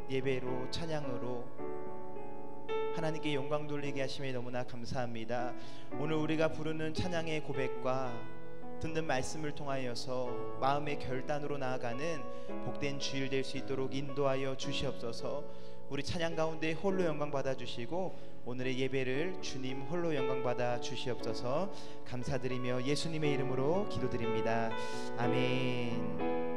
예배로 찬양으로 하나님께 영광 돌리게 하심에 너무나 감사합니다. 오늘 우리가 부르는 찬양의 고백과 듣는 말씀을 통하여서 마음의 결단으로 나아가는 복된 주일 될 수 있도록 인도하여 주시옵소서. 우리 찬양 가운데 홀로 영광 받아 주시고 오늘의 예배를 주님 홀로 영광 받아 주시옵소서. 감사드리며 예수님의 이름으로 기도드립니다. 아멘.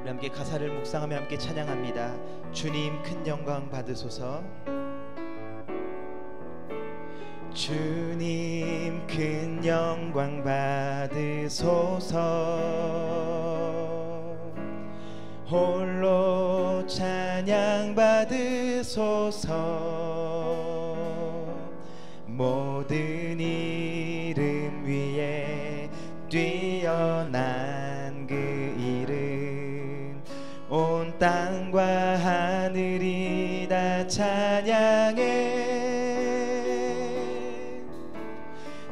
우리 함께 가사를 묵상하며 함께 찬양합니다. 주님 큰 영광 받으소서. 주님 큰 영광 받으소서. 홀로 찬양 받으소서. 모든 이름 위에 뛰어난 그 이름 온 땅과 하늘이 다 찬양해.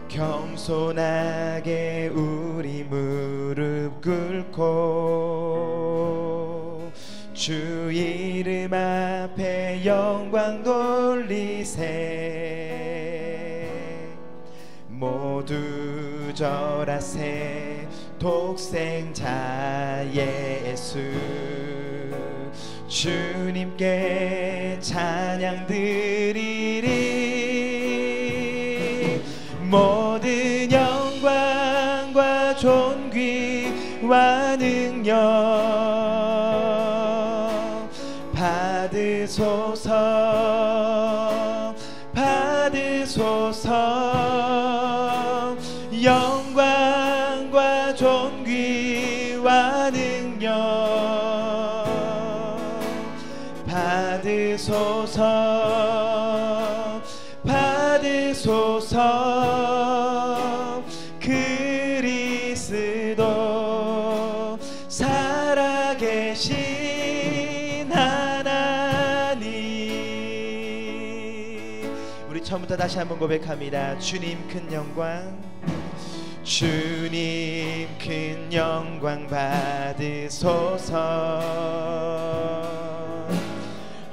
겸손하게 우리 무릎 꿇고 주 이름 앞에 영광 돌리세. 모두 절하세. 독생자 예수 주님께 찬양 드리리. 모든 영광과 존귀와 능력 받으소서. 받으소서. 영광과 존귀와 능력 받으소서. 받으소서. 그리스도 살아계신 하나님. 우리 처음부터 다시 한번 고백합니다. 주님 큰 영광. 주님 큰 영광 받으소서.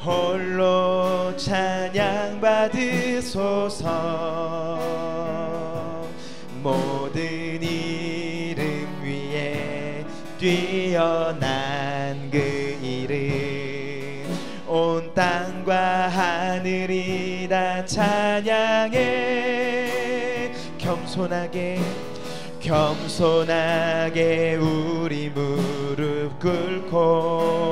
홀로 찬양 받으소서. 모든 이름 위에 뛰어난 그 이름 온 땅과 하늘이 다 찬양해. 겸손하게 우리 무릎 꿇고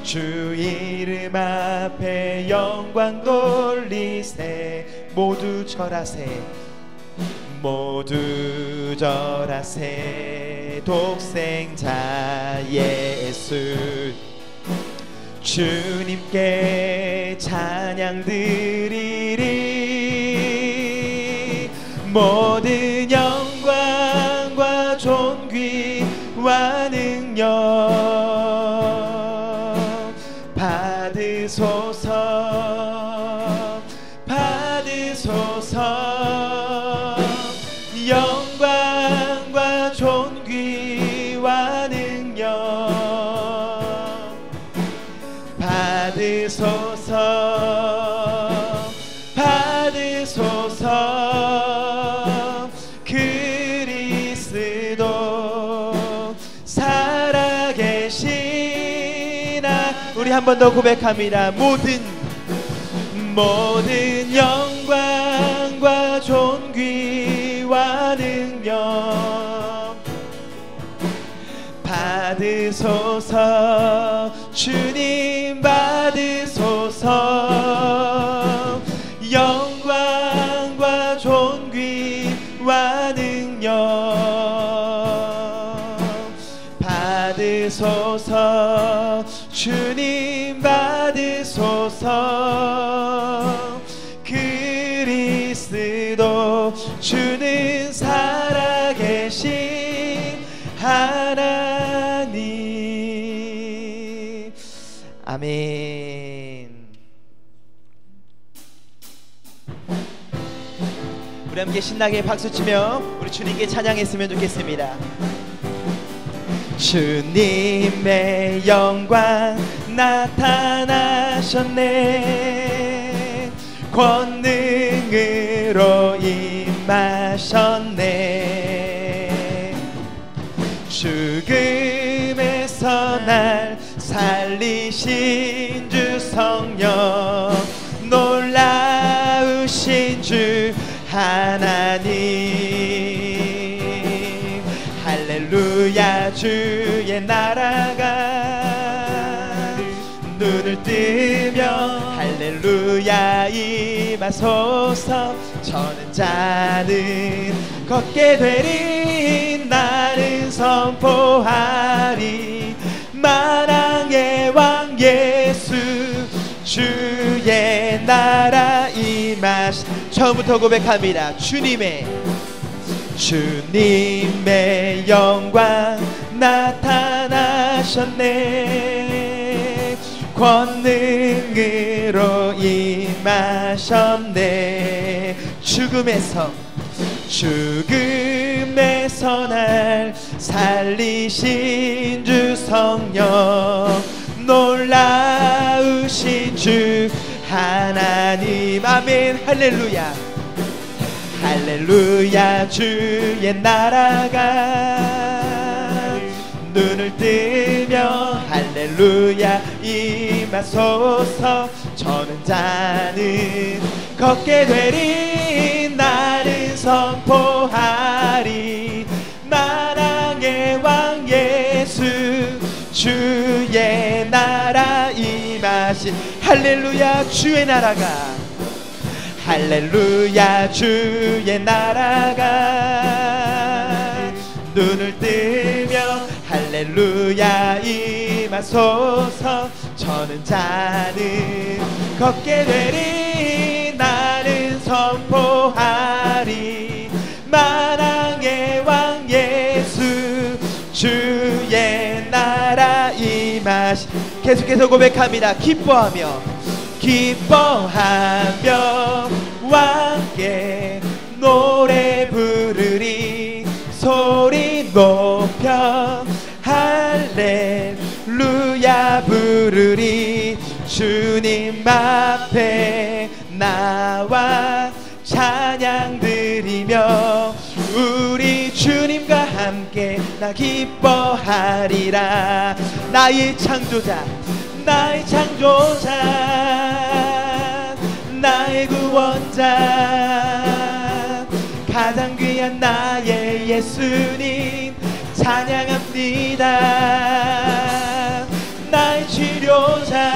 주 이름 앞에 영광 돌리세. 모두 절하세. 모두 절하세. 독생자 예수 주님께 찬양 드리리. 모든 영광과 존귀와 능력 받으소서. 받으소서. 영광과 존귀와 능력 받으소서. 받으소서. 그리스도 살아계시나. 우리 한 번 더 고백합니다. 모든 영광과 존귀와 능력 받으소서. 주님 받으소서. 영광과 존귀와 능력 받으소서. 주님 받으소서. 그리스도 주는 살아계신 하나님. 아멘. 우리 함께 신나게 박수치며 우리 주님께 찬양했으면 좋겠습니다. 주님의 영광 나타나셨네. 권능으로 임하셨네. 죽음에서 날 살리신 주 성령, 놀라우신 주 하나님. 할렐루야. 주의 나라가 눈을 뜨며 할렐루야 임하소서. 저는 자는 걷게 되리. 나는 선포하리. 만왕의 왕 예수, 주의 나라 임하시. 처음부터 고백합니다. 주님의 영광 나타나셨네. 권능으로 임하셨네. 죽음에서 날 살리신 주 성령, 놀라우신 주 하나님. 아멘. 할렐루야. 할렐루야. 주의 나라가 눈을 뜨며 할렐루야 임하소서. 저는 자는 걷게 되리. 나는 선포하리. 만왕의 왕 예수, 주의 나라 임하신. 할렐루야. 주의 나라가, 할렐루야. 주의 나라가 눈을 뜨며 할렐루야 임하소서. 저는 자는 걷게 되리. 나는 선포하리. 만왕의 왕 예수, 주의 나라 임하시. 계속해서 고백합니다. 기뻐하며 왕께 노래 부르리. 소리 높여 할렐루야 부르리. 주님 앞에 나와 찬양 드리며 우리 주님과 함께 나 기뻐하리라. 나의 창조자, 나의 구원자, 가장 귀한 나의 예수님 찬양합니다. 나의 치료자,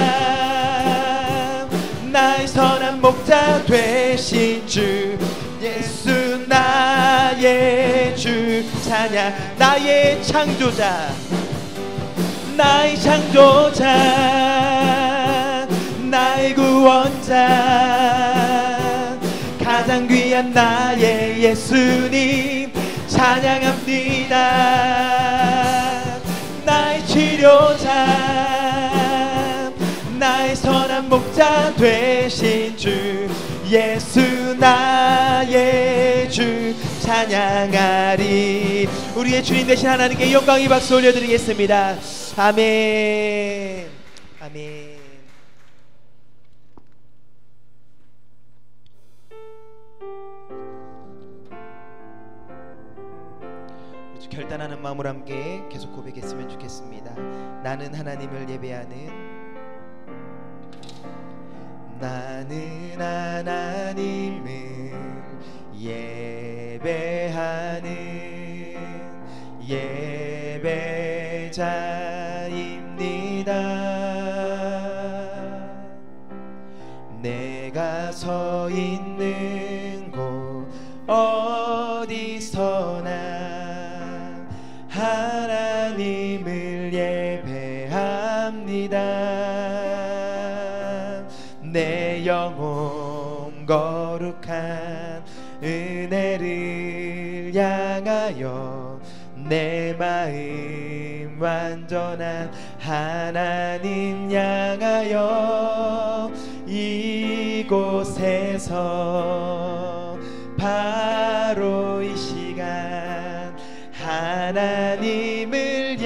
나의 선한 목자 되신 주 예수 나의 주 찬양. 나의 창조자, 나의 구원자, 가장 귀한 나의 예수님 찬양합니다. 나의 치료자, 나의 선한 목자 되신 주 예수 나의 주 찬양하리. 우리의 주님 되신 하나님께 영광의 박수 올려드리겠습니다. 아멘. 아멘. 결단하는 마음으로 함께 계속 고백했으면 좋겠습니다. 나는 하나님을 예배하는, 나는 하나님을 예배하는 예배자입니다. 내가 서 있는 곳 어디서나 하나님을 예배합니다. 내 영혼 거룩한 은혜를 향하여 내 마음 완전한 하나님 향하여 이곳에서 바로 이 시간 하나님을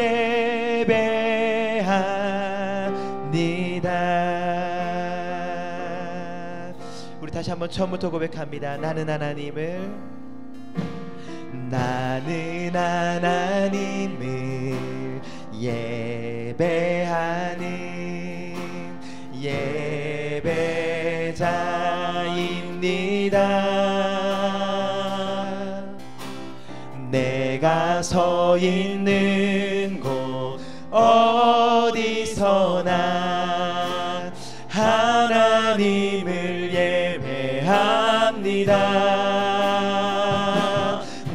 한번 처음부터 고백합니다. 나는 하나님을 예배하는 예배자입니다. 내가 서 있는 곳 어디서나 하나님을 예배합니다.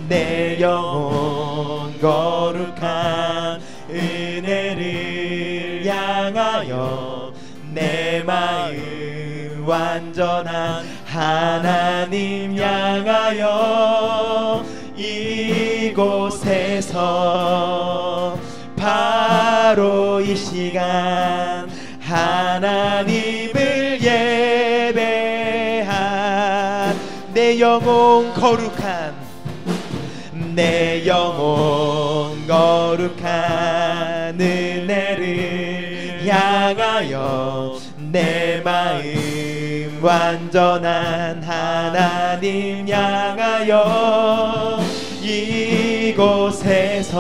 내 영혼 거룩한 은혜를 향하여 내 마음 완전한 하나님 향하여 이곳에서 바로 이 시간 하나님을 예배한 내 영혼 거룩한 내 영혼 거룩한 은혜를 향하여 내 마음 완전한 하나님 향하여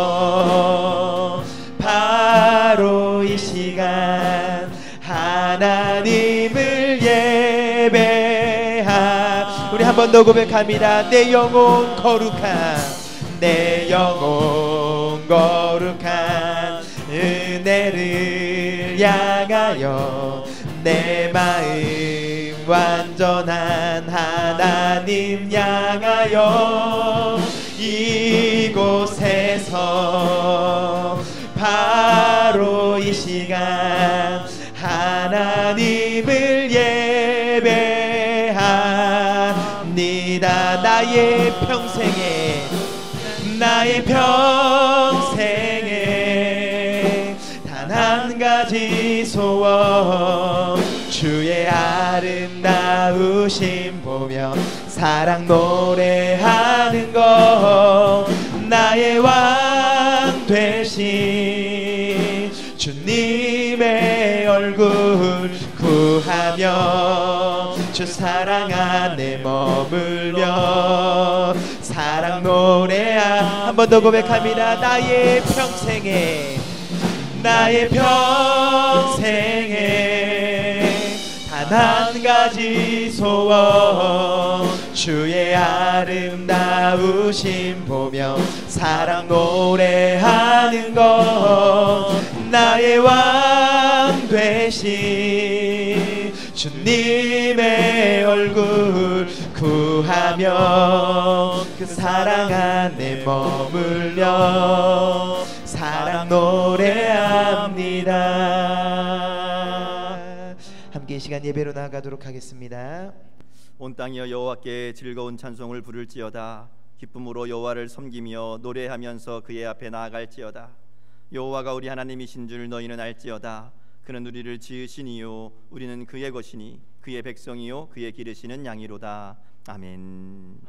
이곳에서 바로 이 시간 하나님을 예배한 우리 한 번 더 고백합니다. 내 영혼 거룩한 내 영혼 거룩한 은혜를 향하여 내 마음 완전한 하나님 향하여 이곳에서 바로 이 시간 하나님을 예배합니다. 나의 평생에 단 한 가지 소원 주의 아름다우심 보며 사랑 노래하는 것 나의 왕 되신 주님의 얼굴 구하며 주 사랑 안에 머물며 사랑 노래하 한 번 더 고백합니다. 나의 평생에 단 한 가지 소원 주의 아름다우심 보며 사랑 노래하는 것 나의 왕 되신 주님의 얼굴 구하며 그 사랑 안에 머물며 사랑 노래합니다. 함께 이 시간 예배로 나아가도록 하겠습니다. 온 땅이여 여호와께 즐거운 찬송을 부를지어다. 기쁨으로 여호와를 섬기며 노래하면서 그의 앞에 나아갈지어다. 여호와가 우리 하나님이신 줄 너희는 알지어다. 그는 우리를 지으신 이요 우리는 그의 것이니 그의 백성이요 그의 기르시는 양이로다. 아멘.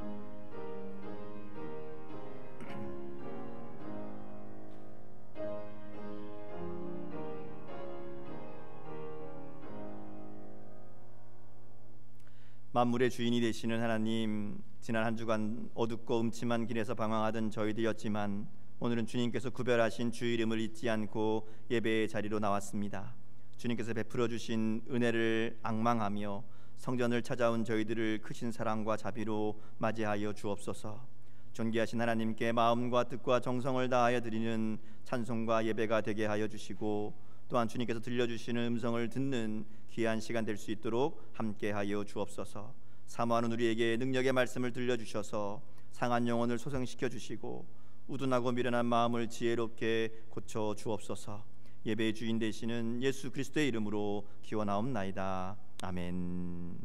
만물의 주인이 되시는 하나님, 지난 한 주간 어둡고 음침한 길에서 방황하던 저희들이었지만 오늘은 주님께서 구별하신 주 이름을 잊지 않고 예배의 자리로 나왔습니다. 주님께서 베풀어 주신 은혜를 앙망하며 성전을 찾아온 저희들을 크신 사랑과 자비로 맞이하여 주옵소서. 존귀하신 하나님께 마음과 뜻과 정성을 다하여 드리는 찬송과 예배가 되게 하여 주시고 또한 주님께서 들려주시는 음성을 듣는 귀한 시간 될 수 있도록 함께하여 주옵소서. 사모하는 우리에게 능력의 말씀을 들려주셔서 상한 영혼을 소생시켜 주시고 우둔하고 미련한 마음을 지혜롭게 고쳐 주옵소서. 예배의 주인 되시는 예수 그리스도의 이름으로 기원하옵나이다. 아멘.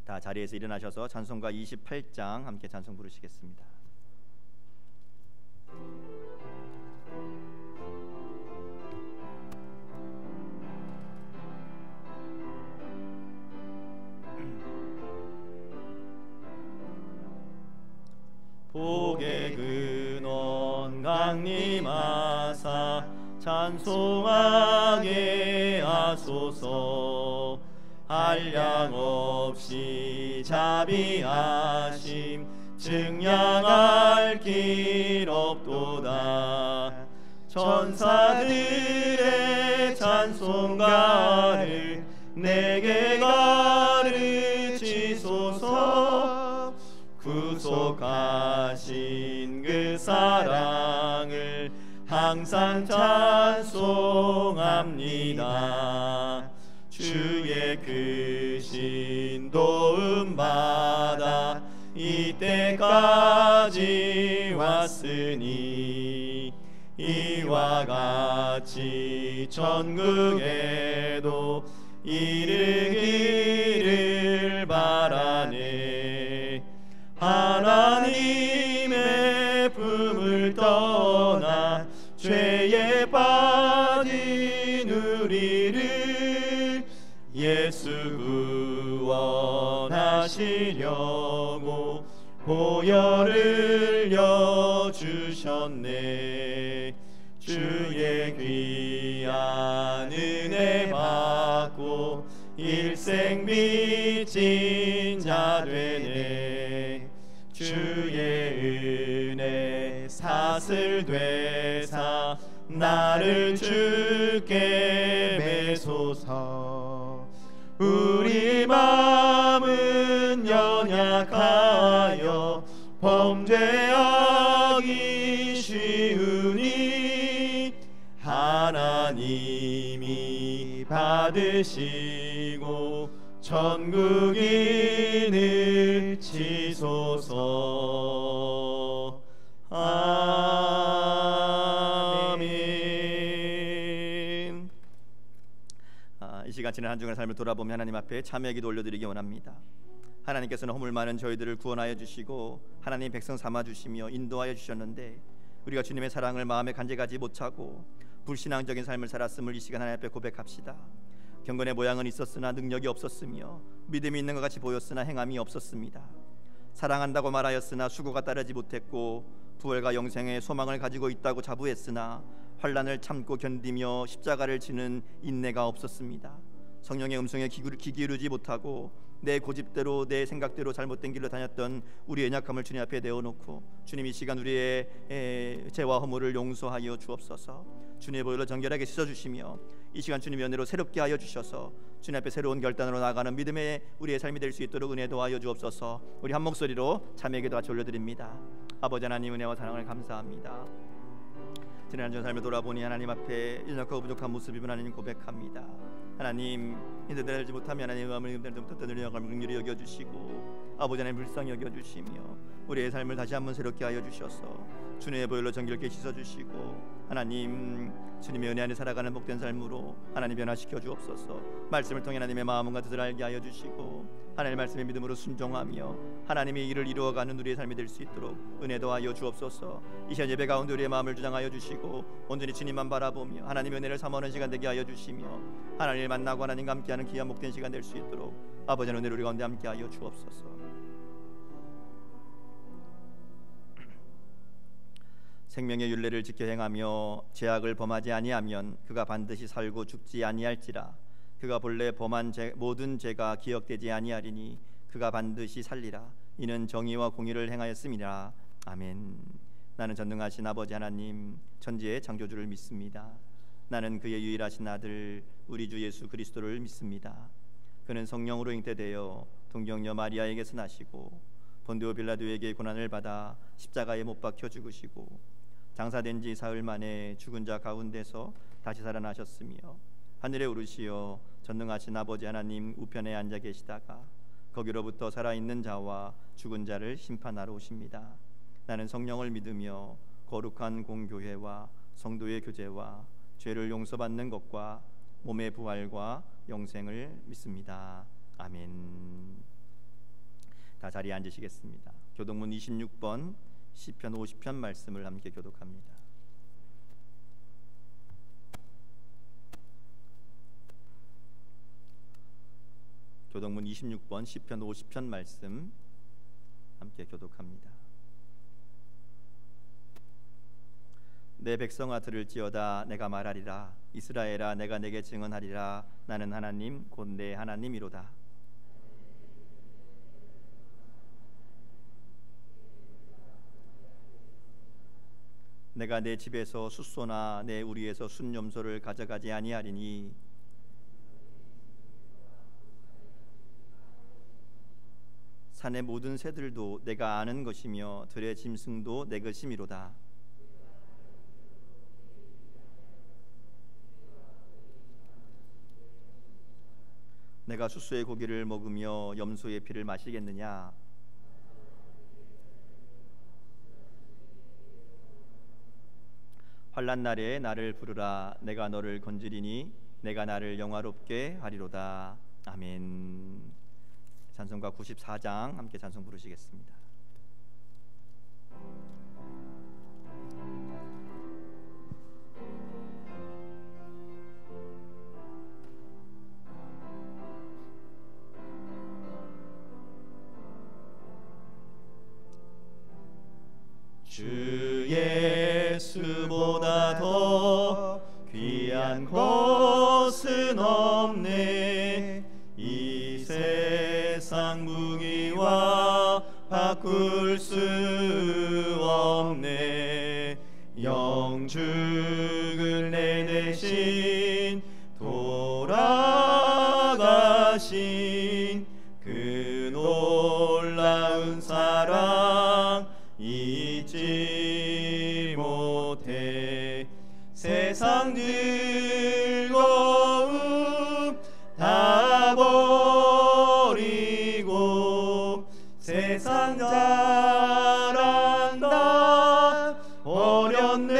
다 자리에서 일어나셔서 찬송가 28장 함께 찬송 부르시겠습니다. 복의 근원 강림하사 찬송하게 하소서. 한량 없이 자비하심 증량할 길 없도다. 천사들의 찬송가를 내게 가르치소서. 구속하신 그 사랑을 항상 찬송합니다. 주의 크신 도움 받아 이때까지 왔으니 이와 같이 천국에도 이르기를 바라네. 하나님의 품을 떠나 죄에 빠진 우리를 예수 구원하시려고 보혈을 여주셨네. 주의 귀한 은혜 받고 일생 빚진 자 되네. 주의 은혜 사슬 되사 나를 주께 매소서. 우리 마음은 연약하여 범죄하기 쉬우니 하나님이 받으시고 천국인을 치소서. 아멘. 이 시간 지난 한 주간의 삶을 돌아보며 하나님 앞에 참회의 기도 올려드리기 원합니다. 하나님께서는 허물 많은 저희들을 구원하여 주시고 하나님 백성 삼아 주시며 인도하여 주셨는데 우리가 주님의 사랑을 마음에 간직하지 못하고 불신앙적인 삶을 살았음을 이 시간 하나님 앞에 고백합시다. 경건의 모양은 있었으나 능력이 없었으며 믿음이 있는 것 같이 보였으나 행함이 없었습니다. 사랑한다고 말하였으나 수고가 따르지 못했고 부활과 영생의 소망을 가지고 있다고 자부했으나 환난을 참고 견디며 십자가를 지는 인내가 없었습니다. 성령의 음성에 귀 기울이지 못하고 내 고집대로 내 생각대로 잘못된 길로 다녔던 우리의 연약함을 주님 앞에 내어놓고 주님 이 시간 우리의 죄와 허물을 용서하여 주옵소서. 주님의 보혈로 정결하게 씻어주시며 이 시간 주님의 은혜로 새롭게 하여 주셔서 주님 앞에 새로운 결단으로 나아가는 믿음의 우리의 삶이 될 수 있도록 은혜 도와여 주옵소서. 우리 한 목소리로 참회의 기도 같이 올려드립니다. 아버지 하나님 은혜와 사랑을 감사합니다. 지난 한 주 삶을 돌아보니 하나님 앞에 연약하고 부족한 모습을 하나님 고백합니다. 하나님 인도를 알지 못하면 하나님 마음을 때부터 늘 영광을 긍휼히 여겨주시고 아버지 하나님 불쌍히 여겨주시며 우리의 삶을 다시 한번 새롭게 하여 주셔서 주님의 보혈로 정결케 씻어주시고 하나님 주님의 은혜 안에 살아가는 복된 삶으로 하나님 변화시켜 주옵소서. 말씀을 통해 하나님의 마음과 뜻을 알게 하여 주시고 하나님의 말씀에 믿음으로 순종하며 하나님의 일을 이루어가는 우리의 삶이 될 수 있도록 은혜 도하여 주옵소서. 이 시간 예배 가운데 우리의 마음을 주장하여 주시고 온전히 주님만 바라보며 하나님의 은혜를 삼아오는 시간 되게 하여 주시며 하나님을 만나고 하나님과 함께하는 귀한 복된 시간 될 수 있도록 아버지의 은혜를 우리 가운데 함께하여 주옵소서. 생명의 율례를 지켜 행하며 죄악을 범하지 아니하면 그가 반드시 살고 죽지 아니할지라. 그가 본래 범한 모든 죄가 기억되지 아니하리니 그가 반드시 살리라. 이는 정의와 공의를 행하였음이라. 아멘. 나는 전능하신 아버지 하나님 천지의 창조주를 믿습니다. 나는 그의 유일하신 아들 우리 주 예수 그리스도를 믿습니다. 그는 성령으로 잉태되어 동정녀 마리아에게서 나시고 본디오 빌라도에게 고난을 받아 십자가에 못 박혀 죽으시고 장사된 지 사흘 만에 죽은 자 가운데서 다시 살아나셨으며 하늘에 오르시어 전능하신 아버지 하나님 우편에 앉아 계시다가 거기로부터 살아있는 자와 죽은 자를 심판하러 오십니다. 나는 성령을 믿으며 거룩한 공교회와 성도의 교제와 죄를 용서받는 것과 몸의 부활과 영생을 믿습니다. 아멘. 다 자리에 앉으시겠습니다. 교동문 26번 시편 50편 말씀을 함께 교독합니다. 교동문 26번 시편 50편 말씀 함께 교독합니다. 내 백성아 들을지어다. 내가 말하리라. 이스라엘아 내가 내게 증언하리라. 나는 하나님 곧 내 하나님이로다. 내가 내 집에서 숫소나 내 우리에서 순염소를 가져가지 아니하리니 산의 모든 새들도 내가 아는 것이며 들의 짐승도 내 것이미로다. 내가 숫소의 고기를 먹으며 염소의 피를 마시겠느냐? 환난 날에 나를 부르라. 내가 너를 건지리니 내가 나를 영화롭게 하리로다. 아멘. 찬송가 94장 함께 찬송 부르시겠습니다. 주 예수보다 더 귀한 것은 없네. 이 세상 무기와 바꿀 수 없네. 영죽을 내 대신 돌아가신 그 놀라운 사랑 잊지 못해. 세상 즐거움 다 버리고 세상 자랑 다 버렸네.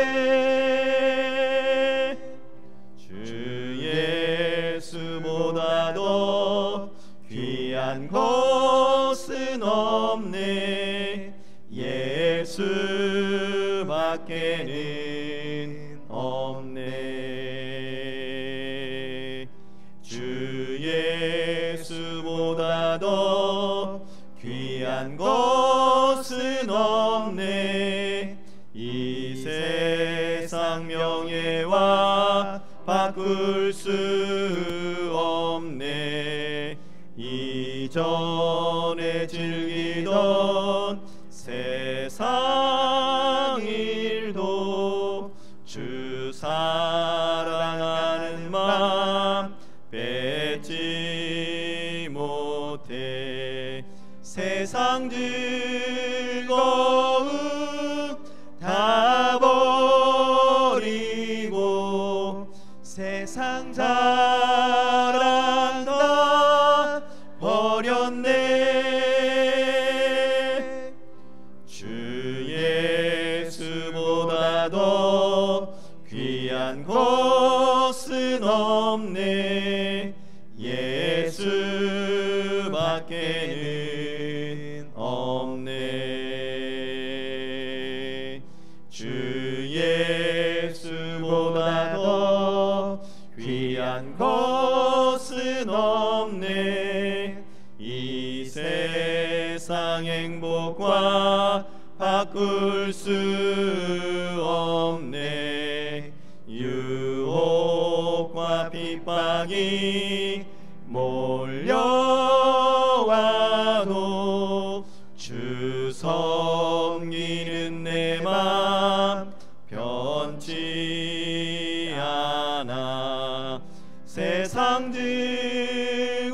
주 예수보다 더 귀한 것은 없네. 예수밖에는 없네. 주 예수보다 더 귀한 것은 없네. 이 세상 명예와 바꿀 수 없네. 이전에 즐기던 세상 일도 주 사랑하는 마음 뺏지 못해. 세상 즐거움 다 버리고 세상 자랑 다 버렸네. 주 예수보다 더 귀한 것은 없네. 예수밖에는 없네. 주 예수보다 더 귀한 것은 없네. 이 세상 행복과 바꿀 수 없네. 유혹과 핍박이 몰려와도 주 섬기는 내 맘 변치 않아. 세상 즐거움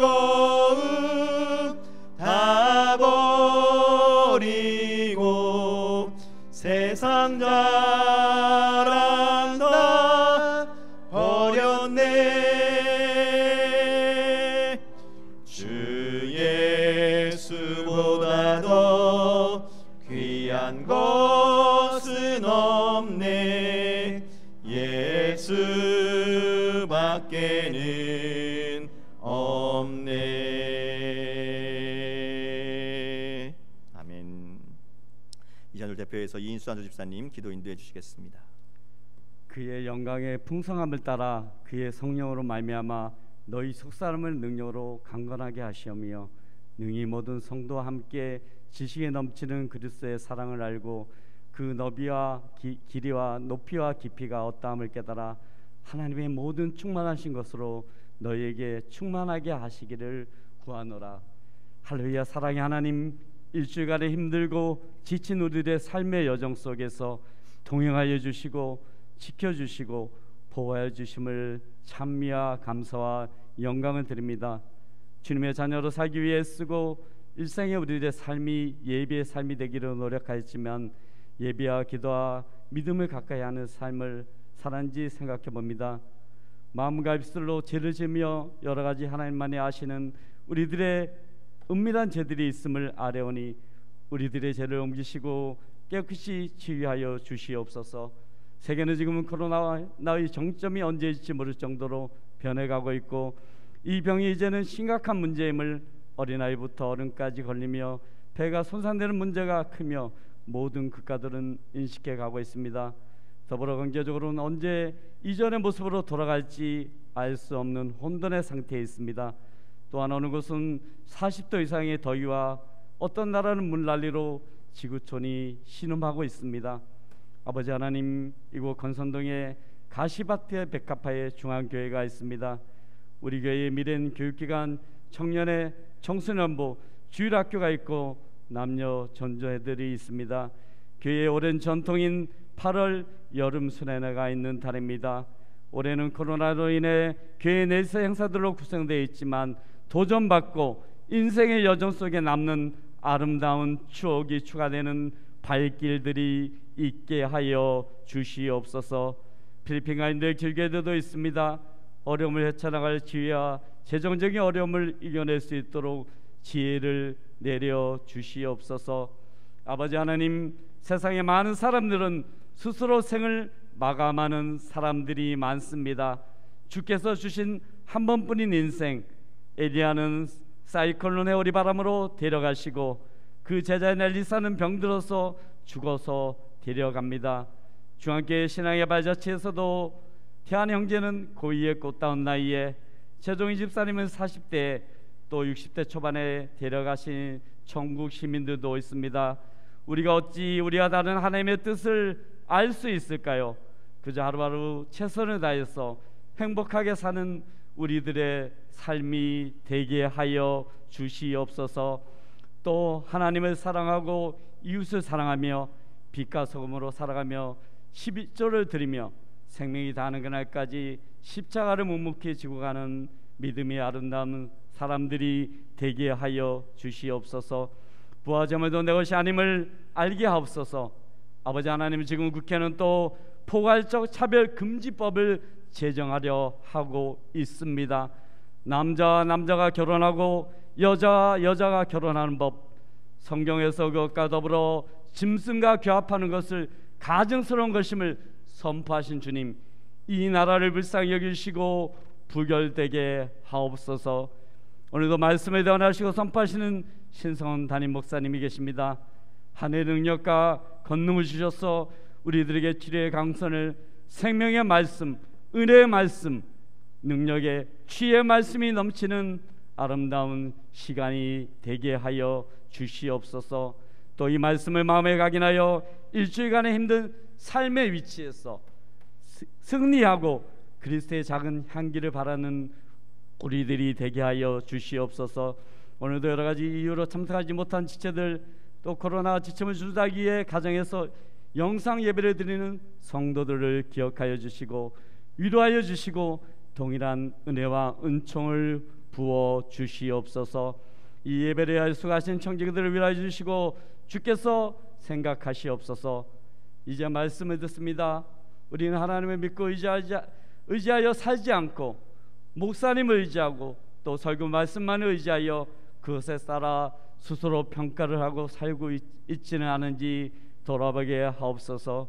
다 버리고 세상 자랑 다 버렸네. 주 예수보다 더 귀한 것은 없네. 예수밖에는 없네. 아멘. 이전을 대표해서 이인수 안수 집사님 기도 인도해 주시겠습니다. 그의 영광의 풍성함을 따라 그의 성령으로 말미암아 너희 속사람을 능력으로 강건하게 하시오며 능히 모든 성도와 함께 지식에 넘치는 그리스도의 사랑을 알고 그 너비와 길이와 높이와 깊이가 어떠함을 깨달아 하나님의 모든 충만하신 것으로 너희에게 충만하게 하시기를 구하노라. 할렐루야. 사랑의 하나님, 일주일간에 힘들고 지친 우리들의 삶의 여정 속에서 동행하여 주시고 지켜주시고 보호하여 주심을 찬미와 감사와 영광을 드립니다. 주님의 자녀로 살기 위해 쓰고 일생에 우리들의 삶이 예배의 삶이 되기를 노력하였지만 예배와 기도와 믿음을 가까이 하는 삶을 살았는지 생각해 봅니다. 마음과 입술로 죄를 지며 여러 가지 하나님만이 아시는 우리들의 은밀한 죄들이 있음을 아뢰오니 우리들의 죄를 옮기시고 깨끗이 치유하여 주시옵소서. 세계는 지금은 코로나의 정점이 언제일지 모를 정도로 변해가고 있고 이 병이 이제는 심각한 문제임을 어린아이부터 어른까지 걸리며 폐가 손상되는 문제가 크며 모든 국가들은 인식해 가고 있습니다. 더불어 경제적으로는 언제 이전의 모습으로 돌아갈지 알 수 없는 혼돈의 상태에 있습니다. 또한 어느 곳은 40도 이상의 더위와 어떤 나라는 물난리로 지구촌이 신음하고 있습니다. 아버지 하나님, 이곳 건선동에 가시밭의 백합화의 중앙교회가 있습니다. 우리 교회의 미래는 교육기관, 청년의 청소년부, 주일학교가 있고 남녀 전도회들이 있습니다. 교회의 오랜 전통인 8월 여름 수련회가 있는 달입니다. 올해는 코로나로 인해 교회 내에서 행사들로 구성되어 있지만 도전받고 인생의 여정 속에 남는 아름다운 추억이 추가되는 발길들이 있게 하여 주시옵소서. 필리핀 가인들 길게도 있습니다. 어려움을 헤쳐나갈 지혜와 재정적인 어려움을 이겨낼 수 있도록 지혜를 내려 주시옵소서. 아버지 하나님, 세상의 많은 사람들은 스스로 생을 마감하는 사람들이 많습니다. 주께서 주신 한 번뿐인 인생, 엘리야는 사이클론의 오리바람으로 데려가시고 그 제자 엘리사는 병들어서 죽어서 데려갑니다. 중앙교회 신앙의 발자취에서도 태안 형제는 고이의 꽃다운 나이에, 최종희 집사님은 40대 또 60대 초반에 데려가신 천국 시민들도 있습니다. 우리가 어찌 우리와 다른 하나님의 뜻을 알 수 있을까요? 그저 하루하루 최선을 다해서 행복하게 사는 우리들의 삶이 되게 하여 주시옵소서. 또 하나님을 사랑하고 이웃을 사랑하며 빛과 소금으로 살아가며 11조를 드리며 생명이 다하는 그날까지 십자가를 묵묵히 지고 가는 믿음이 아름다운 사람들이 되게 하여 주시옵소서. 부하자마도 내 것이 아님을 알게 하옵소서. 아버지 하나님, 지금 국회는 또 포괄적 차별 금지법을 제정하려 하고 있습니다. 남자와 남자가 결혼하고 여자와 여자가 결혼하는 법, 성경에서 그것과 더불어 짐승과 교합하는 것을 가증스러운 것임을 선포하신 주님, 이 나라를 불쌍히 여기시고 부결되게 하옵소서. 오늘도 말씀에 대언하시고 선포하시는 신성원 담임 목사님이 계십니다. 하늘의 능력과 권능을 주셔서 우리들에게 치료의 강선을, 생명의 말씀, 은혜의 말씀, 능력의 치유의 말씀이 넘치는 아름다운 시간이 되게 하여 주시옵소서. 또 이 말씀을 마음에 각인하여 일주일간의 힘든 삶의 위치에서 승리하고 그리스도의 작은 향기를 바라는 우리들이 되게 하여 주시옵소서. 오늘도 여러 가지 이유로 참석하지 못한 지체들, 또 코로나 지침을 준수하기에 가정에서 영상 예배를 드리는 성도들을 기억하여 주시고 위로하여 주시고 동일한 은혜와 은총을 부어 주시옵소서. 이 예배를 할 수고하신 청지기들을 위로하여 주시고 주께서 생각하시옵소서. 이제 말씀을 듣습니다. 우리는 하나님을 믿고 의지하여 살지 않고 목사님을 의지하고 또 설교 말씀만 의지하여 그것에 따라 스스로 평가를 하고 살고 있지는 않은지 돌아보게 하옵소서.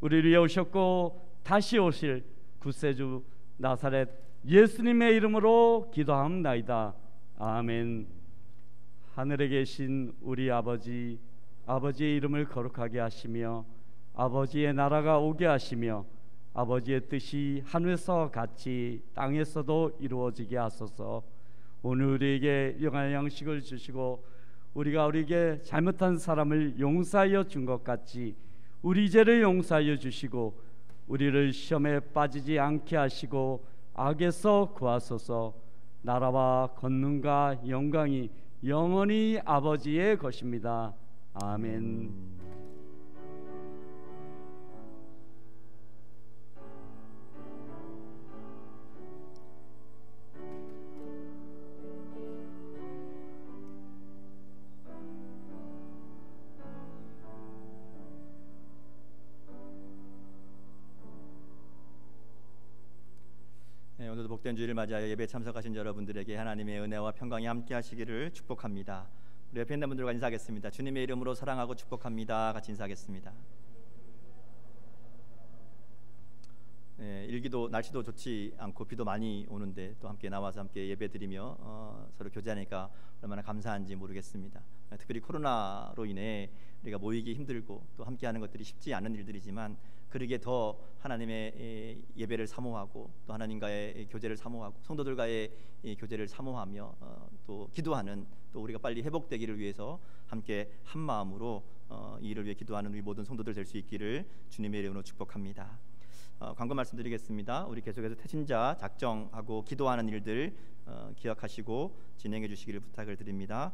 우리를 위해 오셨고 다시 오실 구세주 나사렛 예수님의 이름으로 기도합니다. 아멘. 하늘에 계신 우리 아버지, 아버지의 이름을 거룩하게 하시며 아버지의 나라가 오게 하시며 아버지의 뜻이 하늘에서 같이 땅에서도 이루어지게 하소서. 오늘 우리에게 영원한 양식을 주시고 우리가 우리에게 잘못한 사람을 용서하여 준 것 같이 우리 죄를 용서하여 주시고 우리를 시험에 빠지지 않게 하시고 악에서 구하소서. 나라와 권능과 영광이 영원히 아버지의 것입니다. 아멘. 네, 오늘도 복된 주일을 맞이하여 예배에 참석하신 여러분들에게 하나님의 은혜와 평강이 함께 하시기를 축복합니다. 우리 옆에 있는 분들과 인사하겠습니다. 주님의 이름으로 사랑하고 축복합니다. 같이 인사하겠습니다. 네, 일기도 날씨도 좋지 않고 비도 많이 오는데 또 함께 나와서 함께 예배드리며 서로 교제하니까 얼마나 감사한지 모르겠습니다. 특별히 코로나로 인해 우리가 모이기 힘들고 또 함께하는 것들이 쉽지 않은 일들이지만 그러기에 더 하나님의 예배를 사모하고 또 하나님과의 교제를 사모하고 성도들과의 교제를 사모하며 또 기도하는, 또 우리가 빨리 회복되기를 위해서 함께 한 마음으로 이 일을 위해 기도하는 우리 모든 성도들 될 수 있기를 주님의 이름으로 축복합니다. 광고 말씀드리겠습니다. 우리 계속해서 태신자 작정하고 기도하는 일들 기억하시고 진행해 주시기를 부탁을 드립니다.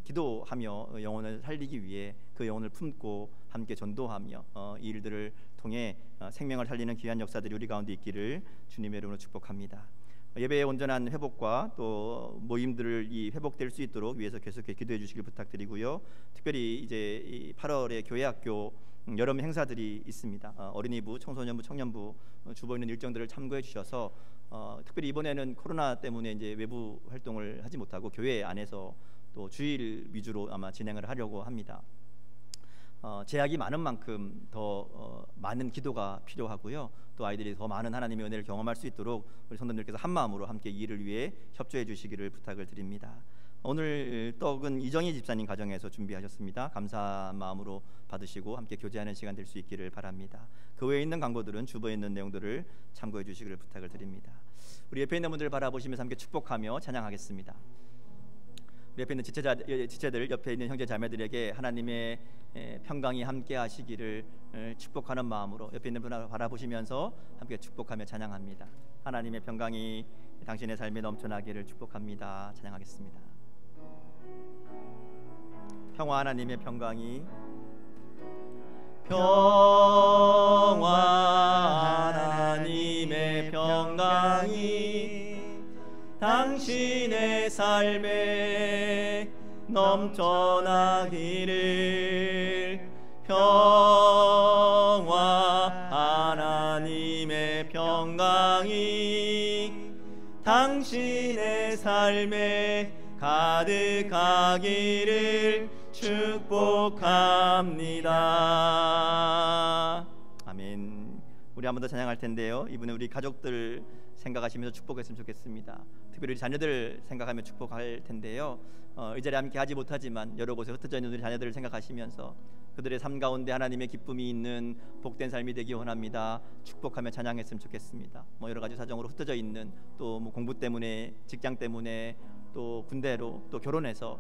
기도하며 영혼을 살리기 위해 그 영혼을 품고 함께 전도하며 이 일들을 통해 생명을 살리는 귀한 역사들이 우리 가운데 있기를 주님의 이름으로 축복합니다. 예배의 온전한 회복과 또 모임들을 회복될 수 있도록 위해서 계속해 기도해 주시길 부탁드리고요. 특별히 이제 이 8월에 교회학교 여름 행사들이 있습니다. 어린이부, 청소년부, 청년부 주보 있는 일정들을 참고해 주셔서 특별히 이번에는 코로나 때문에 이제 외부 활동을 하지 못하고 교회 안에서 또 주일 위주로 아마 진행을 하려고 합니다. 제약이 많은 만큼 더 많은 기도가 필요하고요. 또 아이들이 더 많은 하나님의 은혜를 경험할 수 있도록 우리 성도님들께서 한 마음으로 함께 이 일을 위해 협조해 주시기를 부탁을 드립니다. 오늘 떡은 이정희 집사님 가정에서 준비하셨습니다. 감사한 마음으로 받으시고 함께 교제하는 시간 될 수 있기를 바랍니다. 그 외에 있는 광고들은 주보에 있는 내용들을 참고해 주시기를 부탁을 드립니다. 우리 옆에 있는 분들을 바라보시면서 함께 축복하며 찬양하겠습니다. 우리 옆에 있는 지체들, 옆에 있는 형제 자매들에게 하나님의 평강이 함께 하시기를 축복하는 마음으로 옆에 있는 분을 바라보시면서 함께 축복하며 찬양합니다. 하나님의 평강이 당신의 삶에 넘쳐나기를 축복합니다. 찬양하겠습니다. 평화 하나님의 평강이 하나님의 평강이 당신의 삶에 넘쳐나기를. 하나님의 평강이 당신의 삶에 가득하기를 축복합니다. 아멘. 우리 한 번 더 찬양할 텐데요. 이번에 우리 가족들 생각하시면서 축복했으면 좋겠습니다. 특별히 우리 자녀들 생각하며 축복할 텐데요. 이 자리에 함께 하지 못하지만 여러 곳에 흩어져 있는 우리 자녀들을 생각하시면서 그들의 삶 가운데 하나님의 기쁨이 있는 복된 삶이 되기 원합니다. 축복하며 찬양했으면 좋겠습니다. 여러 가지 사정으로 흩어져 있는, 또 공부 때문에, 직장 때문에, 또 군대로, 또 결혼해서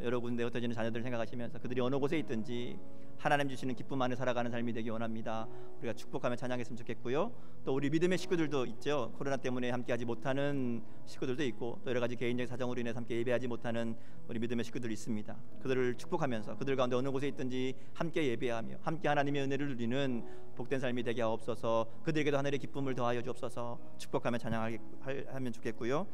여러 군데 흩어지는 자녀들 생각하시면서 그들이 어느 곳에 있든지 하나님 주시는 기쁨 안에 살아가는 삶이 되기 원합니다. 우리가 축복하며 찬양했으면 좋겠고요. 또 우리 믿음의 식구들도 있죠. 코로나 때문에 함께하지 못하는 식구들도 있고, 또 여러 가지 개인적 사정으로 인해서 함께 예배하지 못하는 우리 믿음의 식구들이 있습니다. 그들을 축복하면서 그들 가운데 어느 곳에 있든지 함께 예배하며 함께 하나님의 은혜를 누리는 복된 삶이 되게 하옵소서. 그들에게도 하늘의 기쁨을 더하여 주옵소서. 축복하며 찬양하면 좋겠고요.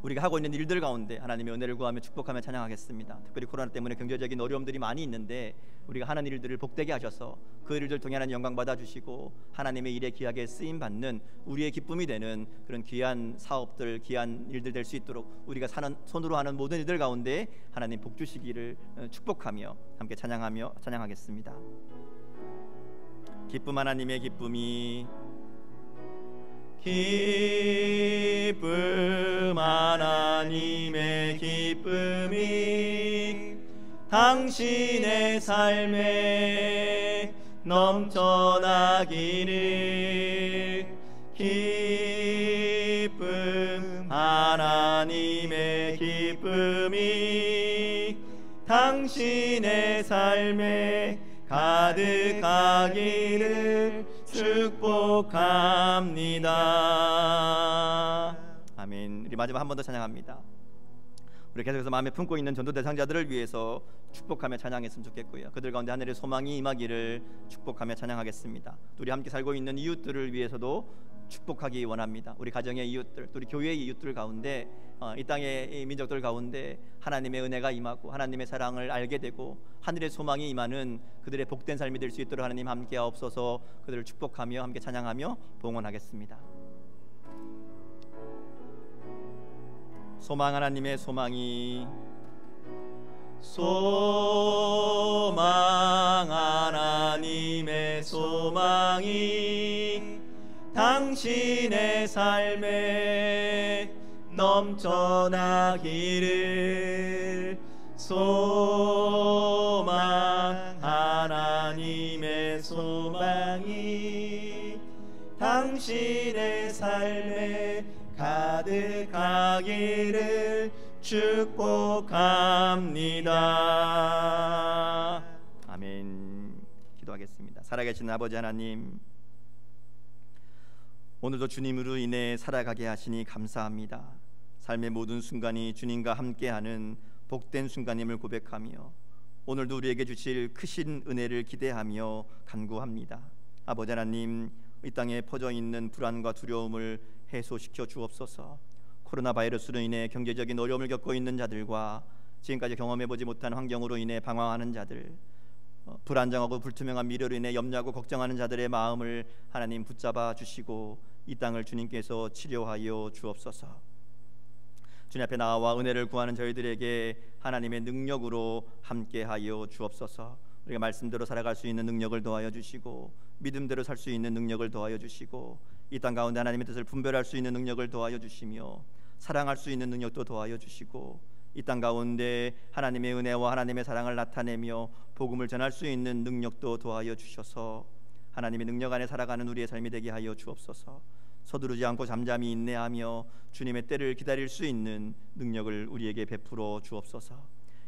우리가 하고 있는 일들 가운데 하나님의 은혜를 구하며 축복하며 찬양하겠습니다. 특별히 코로나 때문에 경제적인 어려움들이 많이 있는데 우리가 하는 일들을 복되게 하셔서 그 일들 통해 하나님 영광 받아주시고 하나님의 일에 귀하게 쓰임받는 우리의 기쁨이 되는 그런 귀한 사업들, 귀한 일들 될 수 있도록 우리가 손으로 하는 모든 일들 가운데 하나님 복 주시기를 축복하며 함께 찬양하겠습니다. 기쁨 하나님의 기쁨이 하나님의 기쁨이 당신의 삶에 넘쳐나기를. 하나님의 기쁨이 당신의 삶에 가득하기를 축복합니다. 아멘. 우리 마지막 한 번 더 찬양합니다. 우리 계속해서 마음에 품고 있는 전도 대상자들을 위해서 축복하며 찬양했으면 좋겠고요. 그들 가운데 하늘의 소망이 임하기를 축복하며 찬양하겠습니다. 우리 함께 살고 있는 이웃들을 위해서도 축복하기 원합니다. 우리 가정의 이웃들, 또 우리 교회의 이웃들 가운데 이 땅의 민족들 가운데 하나님의 은혜가 임하고 하나님의 사랑을 알게 되고 하늘의 소망이 임하는 그들의 복된 삶이 될 수 있도록 하나님 함께 하옵소서. 그들을 축복하며 함께 찬양하며 봉헌하겠습니다. 소망 하나님의 소망이 하나님의 소망이 당신의 삶에 넘쳐나기를 소망 하나님의 소망이 당신의 삶에 가득하기를 축복합니다. 아멘. 기도하겠습니다. 살아계신 아버지 하나님, 오늘도 주님으로 인해 살아가게 하시니 감사합니다. 삶의 모든 순간이 주님과 함께하는 복된 순간임을 고백하며 오늘도 우리에게 주실 크신 은혜를 기대하며 간구합니다. 아버지 하나님, 이 땅에 퍼져 있는 불안과 두려움을 해소시켜 주옵소서. 코로나 바이러스로 인해 경제적인 어려움을 겪고 있는 자들과 지금까지 경험해보지 못한 환경으로 인해 방황하는 자들, 불안정하고 불투명한 미래로 인해 염려하고 걱정하는 자들의 마음을 하나님 붙잡아 주시고 이 땅을 주님께서 치료하여 주옵소서. 주님 앞에 나와 은혜를 구하는 저희들에게 하나님의 능력으로 함께하여 주옵소서. 우리가 말씀대로 살아갈 수 있는 능력을 더하여 주시고 믿음대로 살 수 있는 능력을 더하여 주시고 이 땅 가운데 하나님의 뜻을 분별할 수 있는 능력을 더하여 주시며 사랑할 수 있는 능력도 더하여 주시고 이 땅 가운데 하나님의 은혜와 하나님의 사랑을 나타내며 복음을 전할 수 있는 능력도 더하여 주셔서 하나님의 능력 안에 살아가는 우리의 삶이 되게 하여 주옵소서. 서두르지 않고 잠잠히 인내하며 주님의 때를 기다릴 수 있는 능력을 우리에게 베풀어 주옵소서.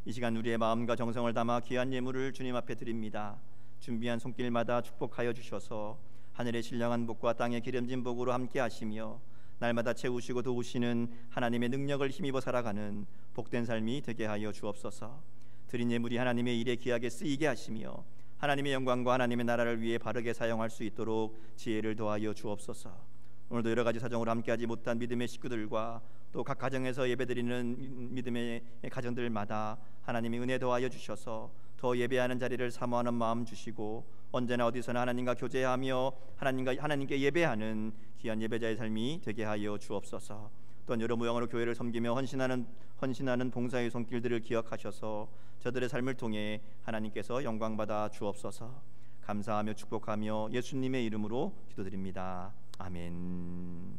이 시간 우리의 마음과 정성을 담아 귀한 예물을 주님 앞에 드립니다. 준비한 손길마다 축복하여 주셔서 하늘의 신령한 복과 땅의 기름진 복으로 함께 하시며 날마다 채우시고 도우시는 하나님의 능력을 힘입어 살아가는 복된 삶이 되게 하여 주옵소서. 드린 예물이 하나님의 일에 귀하게 쓰이게 하시며 하나님의 영광과 하나님의 나라를 위해 바르게 사용할 수 있도록 지혜를 더하여 주옵소서. 오늘도 여러 가지 사정으로 함께하지 못한 믿음의 식구들과 또 각 가정에서 예배드리는 믿음의 가정들마다 하나님이 은혜 더하여 주셔서 더 예배하는 자리를 사모하는 마음 주시고 언제나 어디서나 하나님과 교제하며 하나님께 예배하는 귀한 예배자의 삶이 되게 하여 주옵소서. 또한 여러 모양으로 교회를 섬기며 헌신하는 봉사의 손길들을 기억하셔서 저들의 삶을 통해 하나님께서 영광받아 주옵소서. 감사하며 축복하며 예수님의 이름으로 기도드립니다. 아멘.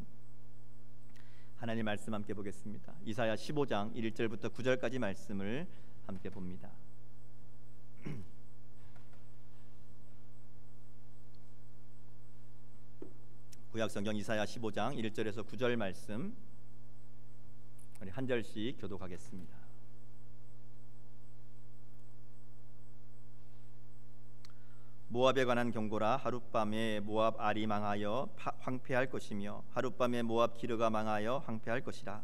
하나님 말씀 함께 보겠습니다. 이사야 15장 1절부터 9절까지 말씀을 함께 봅니다. 구약성경 이사야 15장 1절에서 9절 말씀 우리 한 절씩 교독하겠습니다. 모압에 관한 경고라. 하룻밤에 모압 알이 망하여 황폐할 것이며 하룻밤에 모압 기르가 망하여 황폐할 것이라.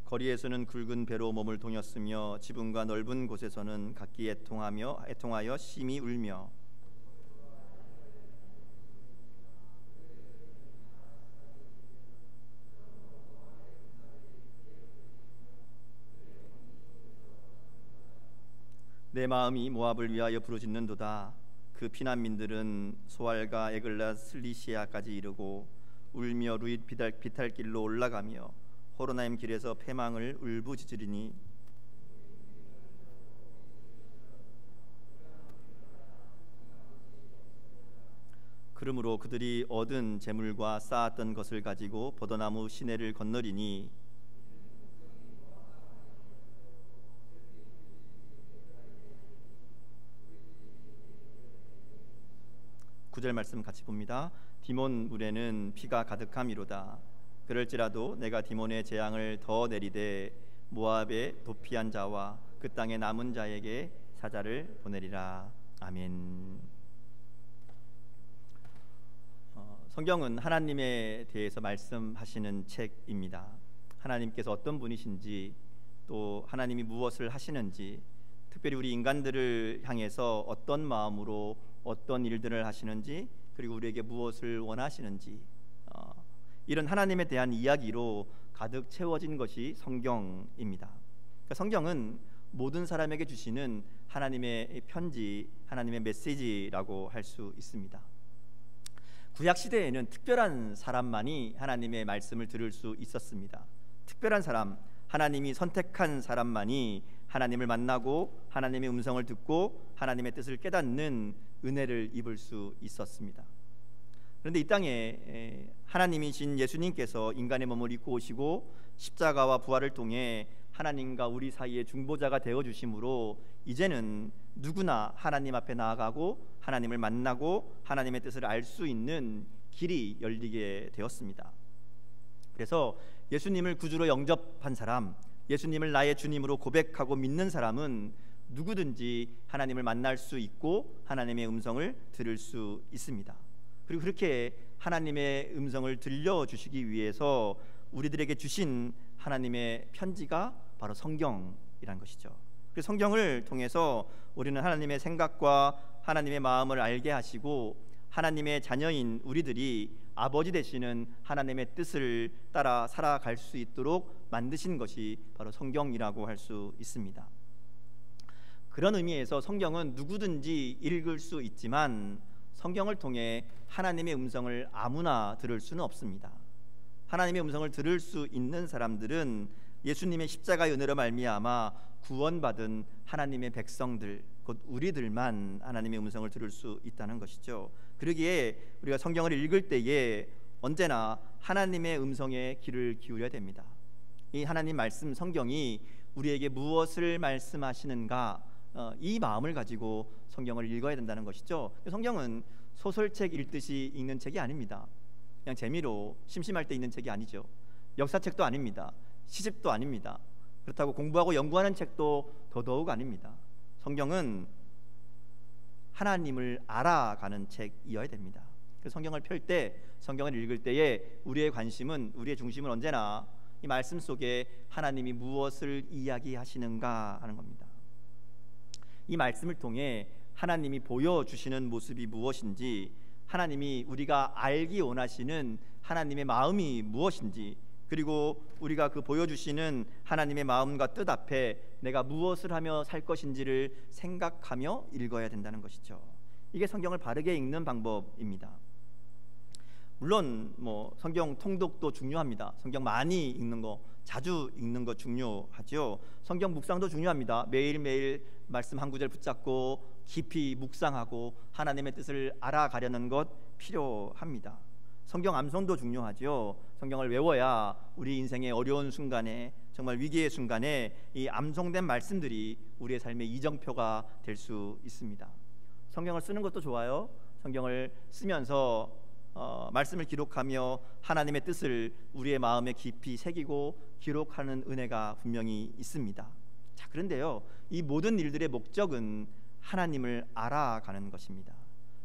거리에서는 굵은 배로 몸을 동였으며 지붕과 넓은 곳에서는 각기 애통하여 심히 울며 내 마음이 모압을 위하여 부르짖는도다. 그 피난민들은 소알과 에글라 슬리시아까지 이르고 울며 루잇 비탈길로 올라가며 호로나임 길에서 패망을 울부짖으리니 그러므로 그들이 얻은 재물과 쌓았던 것을 가지고 버더나무 시내를 건너리니 9절 말씀 같이 봅니다. 디몬 물에는 피가 가득함이로다. 그럴지라도 내가 디몬의 재앙을 더 내리되 모압의 도피한 자와 그 땅에 남은 자에게 사자를 보내리라. 아멘. 성경은 하나님에 대해서 말씀하시는 책입니다. 하나님께서 어떤 분이신지, 또 하나님이 무엇을 하시는지, 특별히 우리 인간들을 향해서 어떤 마음으로 어떤 일들을 하시는지, 그리고 우리에게 무엇을 원하시는지, 이런 하나님에 대한 이야기로 가득 채워진 것이 성경입니다. 그러니까 성경은 모든 사람에게 주시는 하나님의 편지, 하나님의 메시지라고 할 수 있습니다. 구약 시대에는 특별한 사람만이 하나님의 말씀을 들을 수 있었습니다. 특별한 사람, 하나님이 선택한 사람만이 하나님을 만나고 하나님의 음성을 듣고 하나님의 뜻을 깨닫는 은혜를 입을 수 있었습니다. 그런데 이 땅에 하나님이신 예수님께서 인간의 몸을 입고 오시고 십자가와 부활을 통해 하나님과 우리 사이의 중보자가 되어주심으로 이제는 누구나 하나님 앞에 나아가고 하나님을 만나고 하나님의 뜻을 알 수 있는 길이 열리게 되었습니다. 그래서 예수님을 구주로 영접한 사람, 예수님을 나의 주님으로 고백하고 믿는 사람은 누구든지 하나님을 만날 수 있고 하나님의 음성을 들을 수 있습니다. 그리고 그렇게 하나님의 음성을 들려주시기 위해서 우리들에게 주신 하나님의 편지가 바로 성경이란 것이죠. 그 성경을 통해서 우리는 하나님의 생각과 하나님의 마음을 알게 하시고 하나님의 자녀인 우리들이 아버지 되시는 하나님의 뜻을 따라 살아갈 수 있도록 만드신 것이 바로 성경이라고 할 수 있습니다. 그런 의미에서 성경은 누구든지 읽을 수 있지만 성경을 통해 하나님의 음성을 아무나 들을 수는 없습니다. 하나님의 음성을 들을 수 있는 사람들은 예수님의 십자가의 은혜로 말미암아 구원받은 하나님의 백성들, 곧 우리들만 하나님의 음성을 들을 수 있다는 것이죠. 그러기에 우리가 성경을 읽을 때에 언제나 하나님의 음성에 귀를 기울여야 됩니다. 이 하나님 말씀 성경이 우리에게 무엇을 말씀하시는가, 이 마음을 가지고 성경을 읽어야 된다는 것이죠. 성경은 소설책 읽듯이 읽는 책이 아닙니다. 그냥 재미로 심심할 때 읽는 책이 아니죠. 역사책도 아닙니다. 시집도 아닙니다. 그렇다고 공부하고 연구하는 책도 더더욱 아닙니다. 성경은 하나님을 알아가는 책이어야 됩니다. 그래서 성경을 펼 때, 성경을 읽을 때에 우리의 관심은, 우리의 중심은 언제나 이 말씀 속에 하나님이 무엇을 이야기하시는가 하는 겁니다. 이 말씀을 통해 하나님이 보여주시는 모습이 무엇인지, 하나님이 우리가 알기 원하시는 하나님의 마음이 무엇인지, 그리고 우리가 그 보여주시는 하나님의 마음과 뜻 앞에 내가 무엇을 하며 살 것인지를 생각하며 읽어야 된다는 것이죠. 이게 성경을 바르게 읽는 방법입니다. 물론 성경 통독도 중요합니다. 성경 많이 읽는 거, 자주 읽는 거 중요하죠. 성경 묵상도 중요합니다. 매일매일 말씀 한 구절 붙잡고 깊이 묵상하고 하나님의 뜻을 알아가려는 것 필요합니다. 성경 암송도 중요하죠. 성경을 외워야 우리 인생의 어려운 순간에, 정말 위기의 순간에 이 암송된 말씀들이 우리의 삶의 이정표가 될 수 있습니다. 성경을 쓰는 것도 좋아요. 성경을 쓰면서 말씀을 기록하며 하나님의 뜻을 우리의 마음에 깊이 새기고 기록하는 은혜가 분명히 있습니다. 자, 그런데요, 이 모든 일들의 목적은 하나님을 알아가는 것입니다.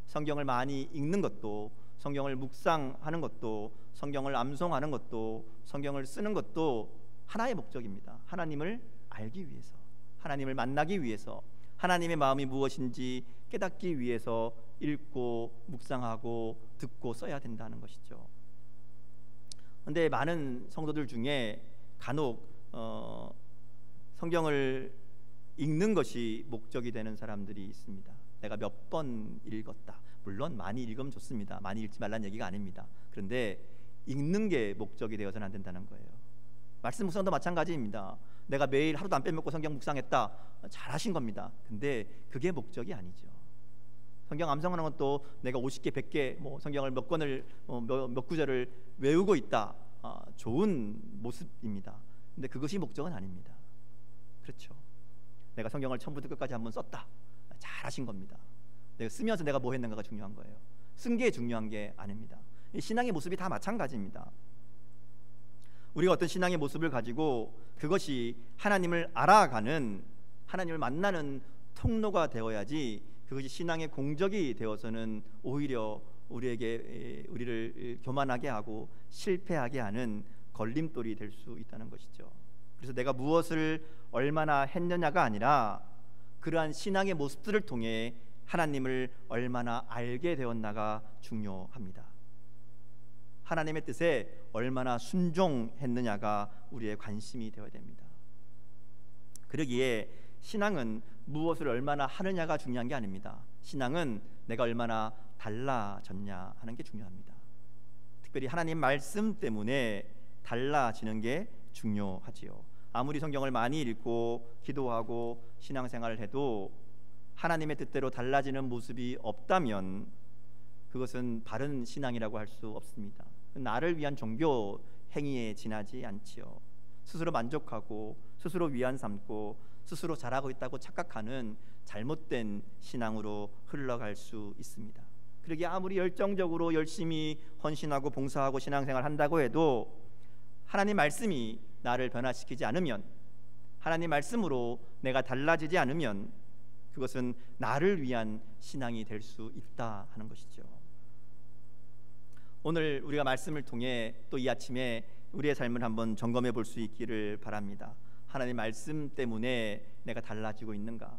성경을 많이 읽는 것도, 성경을 묵상하는 것도, 성경을 암송하는 것도, 성경을 쓰는 것도 하나의 목적입니다. 하나님을 알기 위해서, 하나님을 만나기 위해서, 하나님의 마음이 무엇인지 깨닫기 위해서 읽고 묵상하고 듣고 써야 된다는 것이죠. 그런데 많은 성도들 중에 간혹 성경을 읽는 것이 목적이 되는 사람들이 있습니다. 내가 몇 번 읽었다. 물론 많이 읽으면 좋습니다. 많이 읽지 말라는 얘기가 아닙니다. 그런데 읽는 게 목적이 되어서는 안 된다는 거예요. 말씀 묵상도 마찬가지입니다. 내가 매일 하루도 안 빼먹고 성경 묵상했다. 잘하신 겁니다. 근데 그게 목적이 아니죠. 성경 암송하는 것도 내가 50개, 100개 성경을 몇 권을 몇 구절을 외우고 있다. 좋은 모습입니다. 근데 그것이 목적은 아닙니다. 그렇죠. 내가 성경을 처음부터 끝까지 한번 썼다. 잘하신 겁니다. 내가 쓰면서 내가 뭐 했는가가 중요한 거예요. 쓴 게 중요한 게 아닙니다. 이 신앙의 모습이 다 마찬가지입니다. 우리가 어떤 신앙의 모습을 가지고 그것이 하나님을 알아가는, 하나님을 만나는 통로가 되어야지, 그것이 신앙의 공적이 되어서는 오히려 우리를 교만하게 하고 실패하게 하는 걸림돌이 될 수 있다는 것이죠. 그래서 내가 무엇을 얼마나 했느냐가 아니라 그러한 신앙의 모습들을 통해 하나님을 얼마나 알게 되었나가 중요합니다. 하나님의 뜻에 얼마나 순종했느냐가 우리의 관심이 되어야 됩니다. 그러기에 신앙은 무엇을 얼마나 하느냐가 중요한 게 아닙니다. 신앙은 내가 얼마나 달라졌냐 하는 게 중요합니다. 특별히 하나님 말씀 때문에 달라지는 게 중요하지요. 아무리 성경을 많이 읽고 기도하고 신앙생활을 해도 하나님의 뜻대로 달라지는 모습이 없다면 그것은 바른 신앙이라고 할 수 없습니다. 나를 위한 종교 행위에 지나지 않지요. 스스로 만족하고 스스로 위안 삼고 스스로 잘하고 있다고 착각하는 잘못된 신앙으로 흘러갈 수 있습니다. 그러기에 아무리 열정적으로 열심히 헌신하고 봉사하고 신앙생활 한다고 해도 하나님 말씀이 나를 변화시키지 않으면, 하나님 말씀으로 내가 달라지지 않으면 그것은 나를 위한 신앙이 될 수 있다 하는 것이죠. 오늘 우리가 말씀을 통해 또 이 아침에 우리의 삶을 한번 점검해 볼 수 있기를 바랍니다. 하나님 말씀 때문에 내가 달라지고 있는가?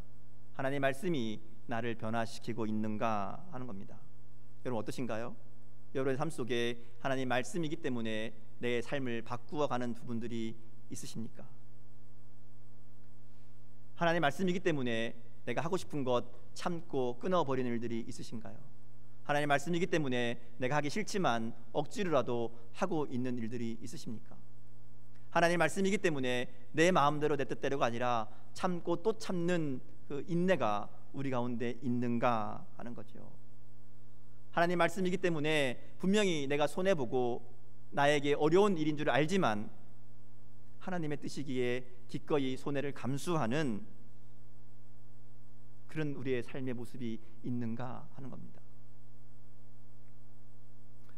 하나님 말씀이 나를 변화시키고 있는가 하는 겁니다. 여러분 어떠신가요? 여러분의 삶 속에 하나님 말씀이기 때문에 내 삶을 바꾸어가는 부분들이 있으십니까? 하나님 말씀이기 때문에 내가 하고 싶은 것 참고 끊어버리는 일들이 있으신가요? 하나님 말씀이기 때문에 내가 하기 싫지만 억지로라도 하고 있는 일들이 있으십니까? 하나님 말씀이기 때문에 내 마음대로 내 뜻대로가 아니라 참고 또 참는 그 인내가 우리 가운데 있는가 하는 거죠. 하나님 말씀이기 때문에 분명히 내가 손해보고 나에게 어려운 일인 줄 알지만 하나님의 뜻이기에 기꺼이 손해를 감수하는 그런 우리의 삶의 모습이 있는가 하는 겁니다.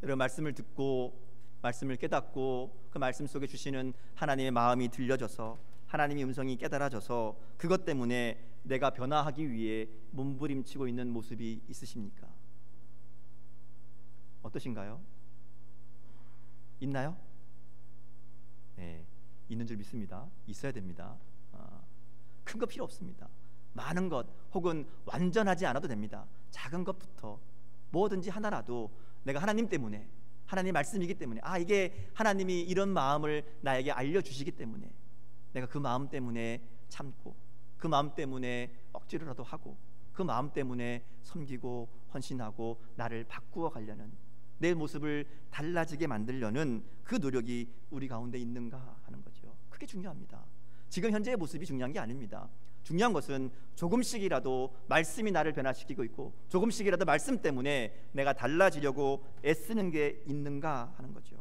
여러분 말씀을 듣고 말씀을 깨닫고 그 말씀 속에 주시는 하나님의 마음이 들려져서 하나님의 음성이 깨달아져서 그것 때문에 내가 변화하기 위해 몸부림치고 있는 모습이 있으십니까? 어떠신가요? 있나요? 네, 있는 줄 믿습니다. 있어야 됩니다. 큰 거 필요 없습니다. 많은 것 혹은 완전하지 않아도 됩니다. 작은 것부터 뭐든지 하나라도 내가 하나님 때문에, 하나님 말씀이기 때문에, 이게 하나님이 이런 마음을 나에게 알려주시기 때문에 내가 그 마음 때문에 참고 그 마음 때문에 억지로라도 하고 그 마음 때문에 섬기고 헌신하고 나를 바꾸어 가려는, 내 모습을 달라지게 만들려는 그 노력이 우리 가운데 있는가 하는 거죠. 그게 중요합니다. 지금 현재의 모습이 중요한 게 아닙니다. 중요한 것은 조금씩이라도 말씀이 나를 변화시키고 있고 조금씩이라도 말씀 때문에 내가 달라지려고 애쓰는 게 있는가 하는 거죠.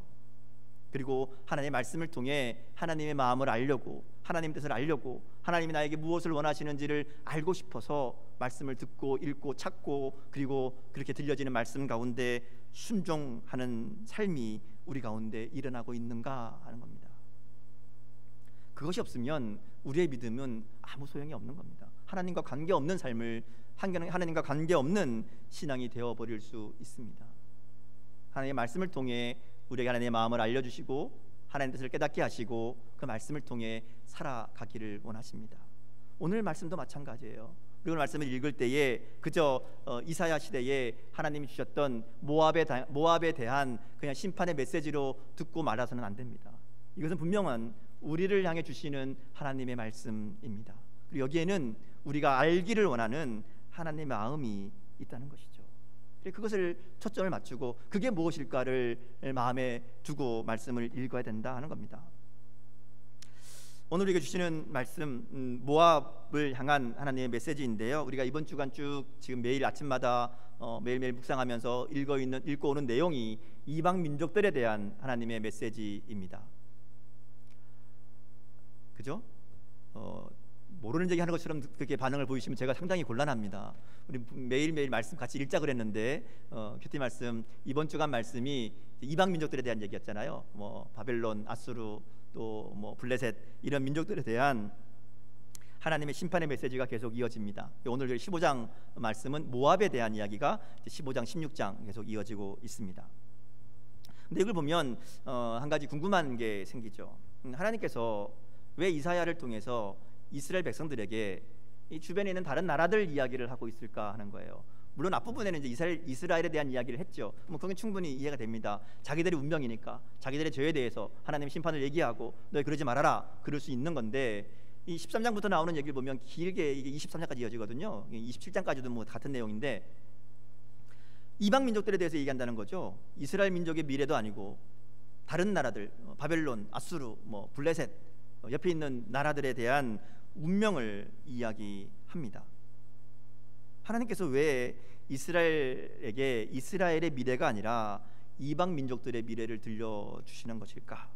그리고 하나님의 말씀을 통해 하나님의 마음을 알려고, 하나님의 뜻을 알려고, 하나님이 나에게 무엇을 원하시는지를 알고 싶어서 말씀을 듣고 읽고 찾고 그리고 그렇게 들려지는 말씀 가운데 순종하는 삶이 우리 가운데 일어나고 있는가 하는 겁니다. 그것이 없으면 우리의 믿음은 아무 소용이 없는 겁니다. 하나님과 관계없는 삶을, 하나님과 관계없는 신앙이 되어버릴 수 있습니다. 하나님의 말씀을 통해 우리에게 하나님의 마음을 알려주시고 하나님의 뜻을 깨닫게 하시고 그 말씀을 통해 살아가기를 원하십니다. 오늘 말씀도 마찬가지예요. 우리 오늘 말씀을 읽을 때에 그저 이사야 시대에 하나님이 주셨던 모압에 대한 그냥 심판의 메시지로 듣고 말아서는 안 됩니다. 이것은 분명한 우리를 향해 주시는 하나님의 말씀입니다. 그리고 여기에는 우리가 알기를 원하는 하나님의 마음이 있다는 것이죠. 그것을 초점을 맞추고 그게 무엇일까를 마음에 두고 말씀을 읽어야 된다 하는 겁니다. 오늘 우리가 주시는 말씀 모압을 향한 하나님의 메시지인데요. 우리가 이번 주간 쭉 지금 매일 아침마다 매일매일 묵상하면서 읽고 오는 내용이 이방 민족들에 대한 하나님의 메시지입니다. 그죠? 모르는 얘기 하는 것처럼 그렇게 반응을 보이시면 제가 상당히 곤란합니다. 우리 매일매일 말씀 같이 읽자 그랬는데 큐티 말씀 이번 주간 말씀이 이방 민족들에 대한 얘기였잖아요. 뭐 바벨론, 아수르, 또 뭐 블레셋 이런 민족들에 대한 하나님의 심판의 메시지가 계속 이어집니다. 오늘 15장 말씀은 모압에 대한 이야기가 15장, 16장 계속 이어지고 있습니다. 근데 이걸 보면 한 가지 궁금한 게 생기죠. 하나님께서 왜 이사야를 통해서 이스라엘 백성들에게 이 주변에 있는 다른 나라들 이야기를 하고 있을까 하는 거예요. 물론 앞부분에는 이제 이스라엘에 대한 이야기를 했죠. 뭐 그건 충분히 이해가 됩니다. 자기들의 운명이니까 자기들의 죄에 대해서 하나님의 심판을 얘기하고 너희 그러지 말아라 그럴 수 있는 건데, 이 13장부터 나오는 얘기를 보면 길게 이게 23장까지 이어지거든요. 27장까지도 뭐 같은 내용인데 이방 민족들에 대해서 얘기한다는 거죠. 이스라엘 민족의 미래도 아니고 다른 나라들, 바벨론, 아수르, 뭐 블레셋, 옆에 있는 나라들에 대한 운명을 이야기합니다. 하나님께서 왜 이스라엘에게 이스라엘의 미래가 아니라 이방 민족들의 미래를 들려주시는 것일까?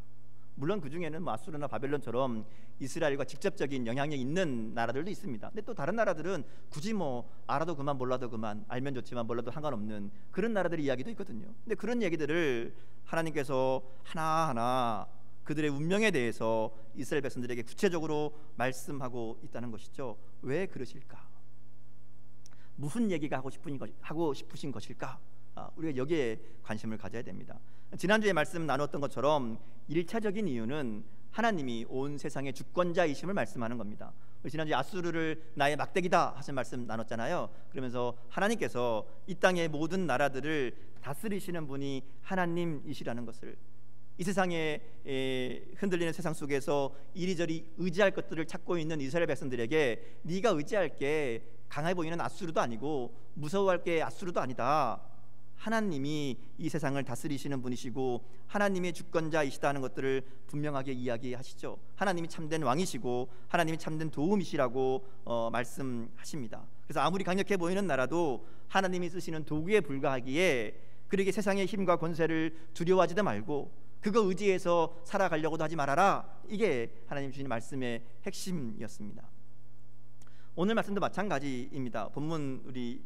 물론 그 중에는 뭐 아수르나 바벨론처럼 이스라엘과 직접적인 영향이 있는 나라들도 있습니다. 근데 또 다른 나라들은 굳이 뭐 알아도 그만 몰라도 그만, 알면 좋지만 몰라도 상관없는 그런 나라들의 이야기도 있거든요. 근데 그런 얘기들을 하나님께서 하나하나 그들의 운명에 대해서 이스라엘 백성들에게 구체적으로 말씀하고 있다는 것이죠. 왜 그러실까? 무슨 얘기가 하고 싶으신 것일까? 우리가 여기에 관심을 가져야 됩니다. 지난주에 말씀 나눴던 것처럼 1차적인 이유는 하나님이 온 세상의 주권자이심을 말씀하는 겁니다. 지난주에 아수르를 나의 막대기다 하신 말씀 나눴잖아요. 그러면서 하나님께서 이 땅의 모든 나라들을 다스리시는 분이 하나님이시라는 것을, 이 세상에 흔들리는 세상 속에서 이리저리 의지할 것들을 찾고 있는 이스라엘 백성들에게 네가 의지할 게 강해 보이는 아수르도 아니고 무서워할 게 아수르도 아니다. 하나님이 이 세상을 다스리시는 분이시고 하나님의 주권자이시다는 것들을 분명하게 이야기하시죠. 하나님이 참된 왕이시고 하나님이 참된 도움이시라고 말씀하십니다. 그래서 아무리 강력해 보이는 나라도 하나님이 쓰시는 도구에 불과하기에 그러게 세상의 힘과 권세를 두려워하지도 말고 그거 의지해서 살아가려고도 하지 말아라. 이게 하나님 주신 말씀의 핵심이었습니다. 오늘 말씀도 마찬가지입니다. 본문 우리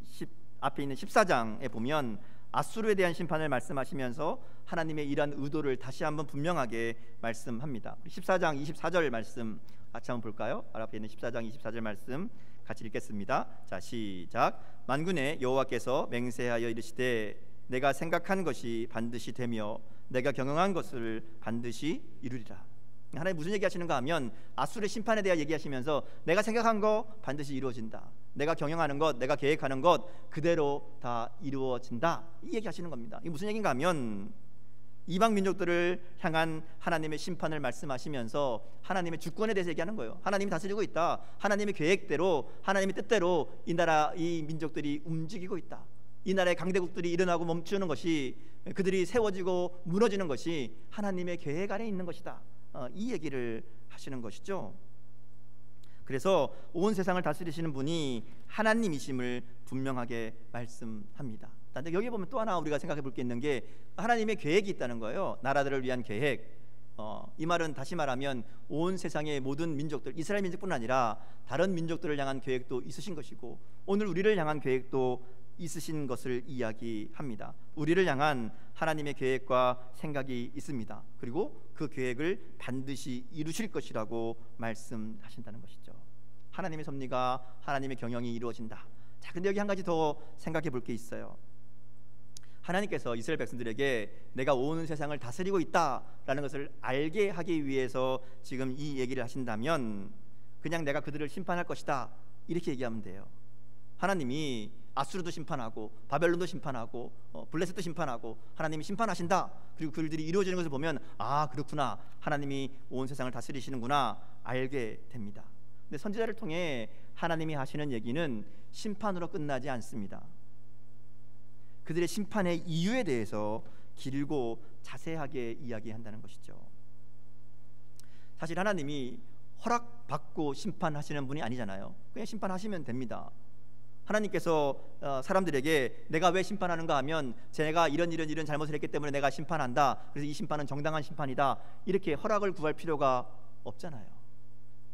앞에 있는 14장에 보면 아수르에 대한 심판을 말씀하시면서 하나님의 이러한 의도를 다시 한번 분명하게 말씀합니다. 14장 24절 말씀 같이 한번 볼까요? 앞에 있는 14장 24절 말씀 같이 읽겠습니다. 자, 시작. 만군의 여호와께서 맹세하여 이르시되 내가 생각한 것이 반드시 되며 내가 경영한 것을 반드시 이루리라. 하나님 무슨 얘기하시는가 하면 아수르의 심판에 대해 얘기하시면서 내가 생각한 거 반드시 이루어진다. 내가 경영하는 것, 내가 계획하는 것 그대로 다 이루어진다. 이 얘기하시는 겁니다. 이게 무슨 얘기인가 하면 이방 민족들을 향한 하나님의 심판을 말씀하시면서 하나님의 주권에 대해서 얘기하는 거예요. 하나님이 다스리고 있다. 하나님의 계획대로, 하나님의 뜻대로 이 나라, 이 민족들이 움직이고 있다. 이 나라의 강대국들이 일어나고 멈추는 것이, 그들이 세워지고 무너지는 것이 하나님의 계획 아래 있는 것이다. 이 얘기를 하시는 것이죠. 그래서 온 세상을 다스리시는 분이 하나님이심을 분명하게 말씀합니다. 근데 여기 보면 또 하나 우리가 생각해 볼 게 있는 게 하나님의 계획이 있다는 거예요. 나라들을 위한 계획. 이 말은 다시 말하면 온 세상의 모든 민족들, 이스라엘 민족뿐 아니라 다른 민족들을 향한 계획도 있으신 것이고 오늘 우리를 향한 계획도 있으신 것을 이야기합니다. 우리를 향한 하나님의 계획과 생각이 있습니다. 그리고 그 계획을 반드시 이루실 것이라고 말씀하신다는 것이죠. 하나님의 섭리가, 하나님의 경영이 이루어진다. 자, 근데 여기 한 가지 더 생각해 볼 게 있어요. 하나님께서 이스라엘 백성들에게 내가 온 세상을 다스리고 있다라는 것을 알게 하기 위해서 지금 이 얘기를 하신다면 그냥 내가 그들을 심판할 것이다 이렇게 얘기하면 돼요. 하나님이 아수르도 심판하고 바벨론도 심판하고 블레셋도 심판하고 하나님이 심판하신다. 그리고 그들이 이루어지는 것을 보면 아, 그렇구나. 하나님이 온 세상을 다스리시는구나 알게 됩니다. 근데 선지자를 통해 하나님이 하시는 얘기는 심판으로 끝나지 않습니다. 그들의 심판의 이유에 대해서 길고 자세하게 이야기한다는 것이죠. 사실 하나님이 허락받고 심판하시는 분이 아니잖아요. 그냥 심판하시면 됩니다. 하나님께서 사람들에게 내가 왜 심판하는가 하면 제가 이런 잘못을 했기 때문에 내가 심판한다. 그래서 이 심판은 정당한 심판이다. 이렇게 허락을 구할 필요가 없잖아요.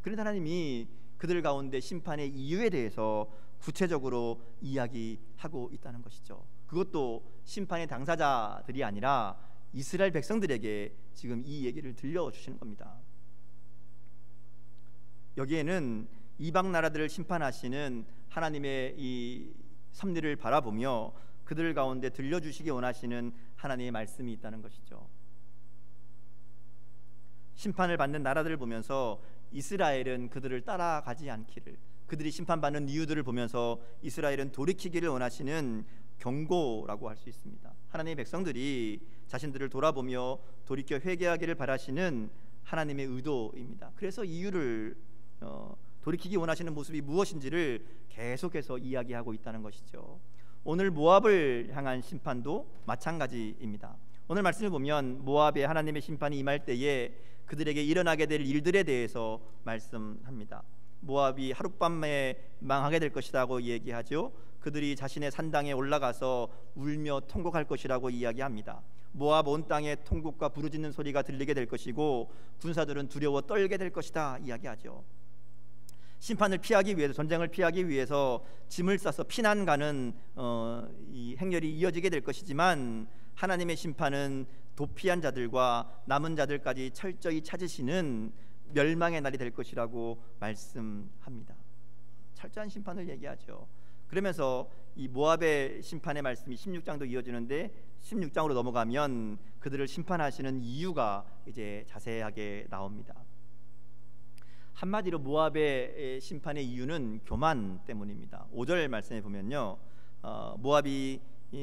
그런데 하나님이 그들 가운데 심판의 이유에 대해서 구체적으로 이야기하고 있다는 것이죠. 그것도 심판의 당사자들이 아니라 이스라엘 백성들에게 지금 이 얘기를 들려주시는 겁니다. 여기에는 이방 나라들을 심판하시는 하나님의 이 섭리를 바라보며 그들 가운데 들려주시기 원하시는 하나님의 말씀이 있다는 것이죠. 심판을 받는 나라들을 보면서 이스라엘은 그들을 따라가지 않기를, 그들이 심판받는 이유들을 보면서 이스라엘은 돌이키기를 원하시는 경고라고 할 수 있습니다. 하나님의 백성들이 자신들을 돌아보며 돌이켜 회개하기를 바라시는 하나님의 의도입니다. 그래서 이유를 돌이키기 원하시는 모습이 무엇인지를 계속해서 이야기하고 있다는 것이죠. 오늘 모압을 향한 심판도 마찬가지입니다. 오늘 말씀을 보면 모압에 하나님의 심판이 임할 때에 그들에게 일어나게 될 일들에 대해서 말씀합니다. 모압이 하룻밤에 망하게 될 것이라고 얘기하죠. 그들이 자신의 산당에 올라가서 울며 통곡할 것이라고 이야기합니다. 모압 온 땅에 통곡과 부르짖는 소리가 들리게 될 것이고 군사들은 두려워 떨게 될 것이다 이야기하죠. 심판을 피하기 위해서, 전쟁을 피하기 위해서 짐을 싸서 피난 가는 이 행렬이 이어지게 될 것이지만 하나님의 심판은 도피한 자들과 남은 자들까지 철저히 찾으시는 멸망의 날이 될 것이라고 말씀합니다. 철저한 심판을 얘기하죠. 그러면서 이 모압의 심판의 말씀이 16장도 이어지는데 16장으로 넘어가면 그들을 심판하시는 이유가 이제 자세하게 나옵니다. 한마디로 모압의 심판의 이유는 교만 때문입니다. 5절 말씀에 보면요, 모압이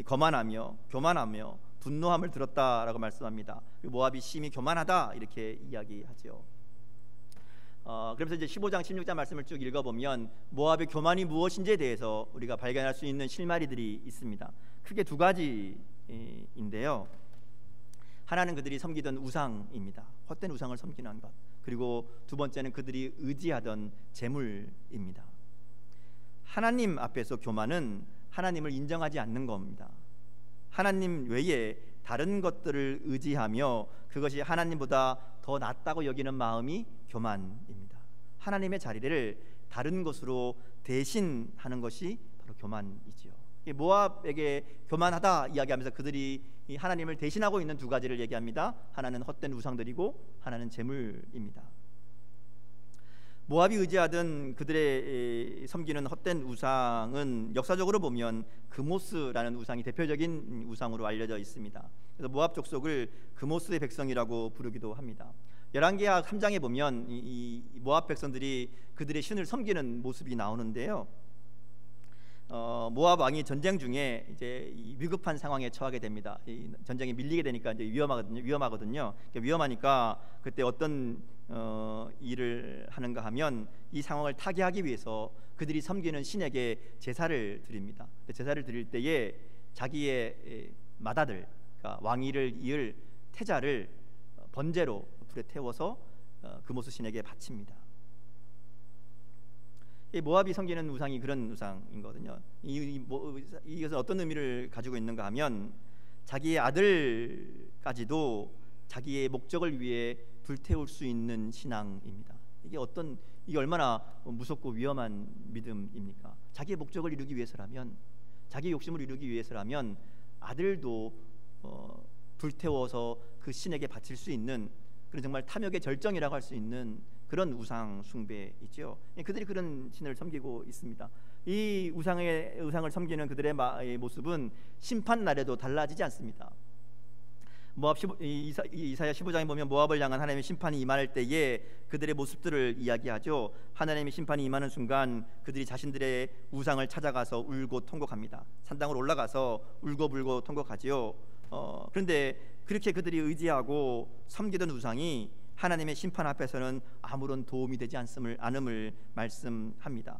교만하며 분노함을 들었다라고 말씀합니다. 모압이 심히 교만하다 이렇게 이야기하죠. 그래서 이제 15장 16장 말씀을 쭉 읽어보면 모압의 교만이 무엇인지에 대해서 우리가 발견할 수 있는 실마리들이 있습니다. 크게 두 가지인데요. 하나는 그들이 섬기던 우상입니다. 헛된 우상을 섬기는 것. 그리고 두 번째는 그들이 의지하던 재물입니다. 하나님 앞에서 교만은 하나님을 인정하지 않는 겁니다. 하나님 외에 다른 것들을 의지하며 그것이 하나님보다 더 낫다고 여기는 마음이 교만입니다. 하나님의 자리를 다른 것으로 대신하는 것이 바로 교만이지요. 모압에게 교만하다 이야기하면서 그들이 하나님을 대신하고 있는 두 가지를 얘기합니다. 하나는 헛된 우상들이고 하나는 재물입니다. 모압이 의지하던 그들의 섬기는 헛된 우상은 역사적으로 보면 그모스라는 우상이 대표적인 우상으로 알려져 있습니다. 그래서 모압 족속을 그모스의 백성이라고 부르기도 합니다. 열왕기하 3장에 보면 이 모압 백성들이 그들의 신을 섬기는 모습이 나오는데요. 모압 왕이 전쟁 중에 이제 위급한 상황에 처하게 됩니다. 이 전쟁에 밀리게 되니까 이제 위험하거든요. 위험하니까 그때 어떤 일을 하는가 하면 이 상황을 타개하기 위해서 그들이 섬기는 신에게 제사를 드립니다. 제사를 드릴 때에 자기의 맏아들, 그러니까 왕위를 이을 태자를 번제로 불에 태워서 그모스 신에게 바칩니다. 모압이 섬기는 우상이 그런 우상이거든요. 이것은 어떤 의미를 가지고 있는가 하면 자기의 아들까지도 자기의 목적을 위해 불태울 수 있는 신앙입니다. 이게 얼마나 무섭고 위험한 믿음입니까? 자기의 목적을 이루기 위해서라면, 자기의 욕심을 이루기 위해서라면 아들도 불태워서 그 신에게 바칠 수 있는 그런 정말 탐욕의 절정이라고 할 수 있는 그런 우상 숭배이죠. 그들이 그런 신을 섬기고 있습니다. 이 우상을 섬기는 그들의 모습은 심판 날에도 달라지지 않습니다. 이사야 15장에 보면 모압을 향한 하나님의 심판이 임할 때에 그들의 모습들을 이야기하죠. 하나님의 심판이 임하는 순간 그들이 자신들의 우상을 찾아가서 울고 통곡합니다. 산당으로 올라가서 울고불고 통곡하지요. 그런데 그렇게 그들이 의지하고 섬기던 우상이 하나님의 심판 앞에서는 아무런 도움이 되지 않음을 말씀합니다.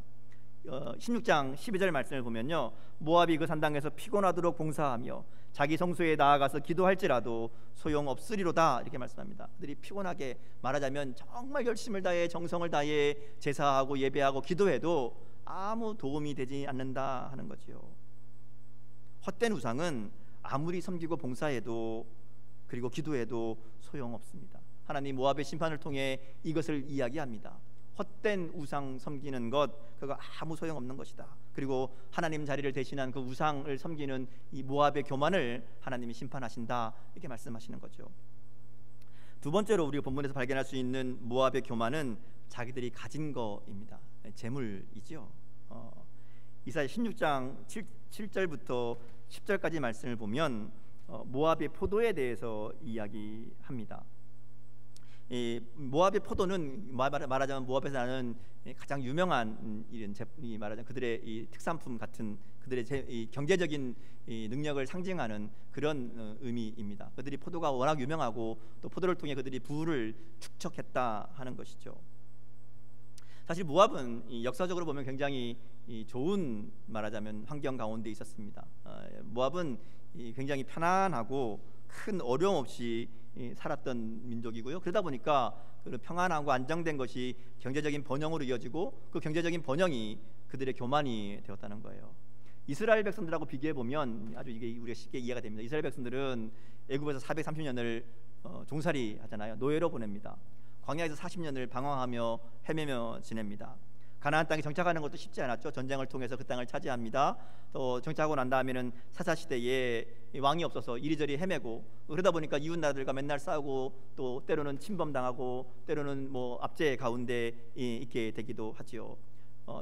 16장 12절 말씀을 보면요, 모압이 그 산당에서 피곤하도록 봉사하며 자기 성소에 나아가서 기도할지라도 소용없으리로다 이렇게 말씀합니다. 그들이 피곤하게, 말하자면 정말 열심을 다해 정성을 다해 제사하고 예배하고 기도해도 아무 도움이 되지 않는다 하는 거지요. 헛된 우상은 아무리 섬기고 봉사해도 그리고 기도해도 소용없습니다. 하나님 모압의 심판을 통해 이것을 이야기합니다. 헛된 우상 섬기는 것, 그거 아무 소용없는 것이다. 그리고 하나님 자리를 대신한 그 우상을 섬기는 이 모압의 교만을 하나님이 심판하신다, 이렇게 말씀하시는 거죠. 두 번째로 우리가 본문에서 발견할 수 있는 모압의 교만은 자기들이 가진 거입니다. 재물이죠. 이사야 16장 7절부터 10절까지 말씀을 보면 모압의 포도에 대해서 이야기합니다. 모압의 포도는 말하자면 모압에서 나는 가장 유명한 말하자면 그들의 이 특산품 같은, 그들의 이 경제적인 이 능력을 상징하는 그런 의미입니다. 그들이 포도가 워낙 유명하고 또 포도를 통해 그들이 부를 축적했다 하는 것이죠. 사실 모압은 역사적으로 보면 굉장히 좋은, 말하자면 환경 가운데 있었습니다. 모압은 굉장히 편안하고 큰 어려움 없이 살았던 민족이고요. 그러다 보니까 그런 평안하고 안정된 것이 경제적인 번영으로 이어지고, 그 경제적인 번영이 그들의 교만이 되었다는 거예요. 이스라엘 백성들하고 비교해 보면 아주 이게 우리가 쉽게 이해가 됩니다. 이스라엘 백성들은 애굽에서 430년을 종살이 하잖아요. 노예로 보냅니다. 광야에서 40년을 방황하며 헤매며 지냅니다. 가나안 땅에 정착하는 것도 쉽지 않았죠. 전쟁을 통해서 그 땅을 차지합니다. 또 정착하고 난 다음에는 사사 시대에 왕이 없어서 이리저리 헤매고, 그러다 보니까 이웃 나라들과 맨날 싸우고, 또 때로는 침범당하고, 때로는 뭐 압제 가운데 있게 되기도 하지요.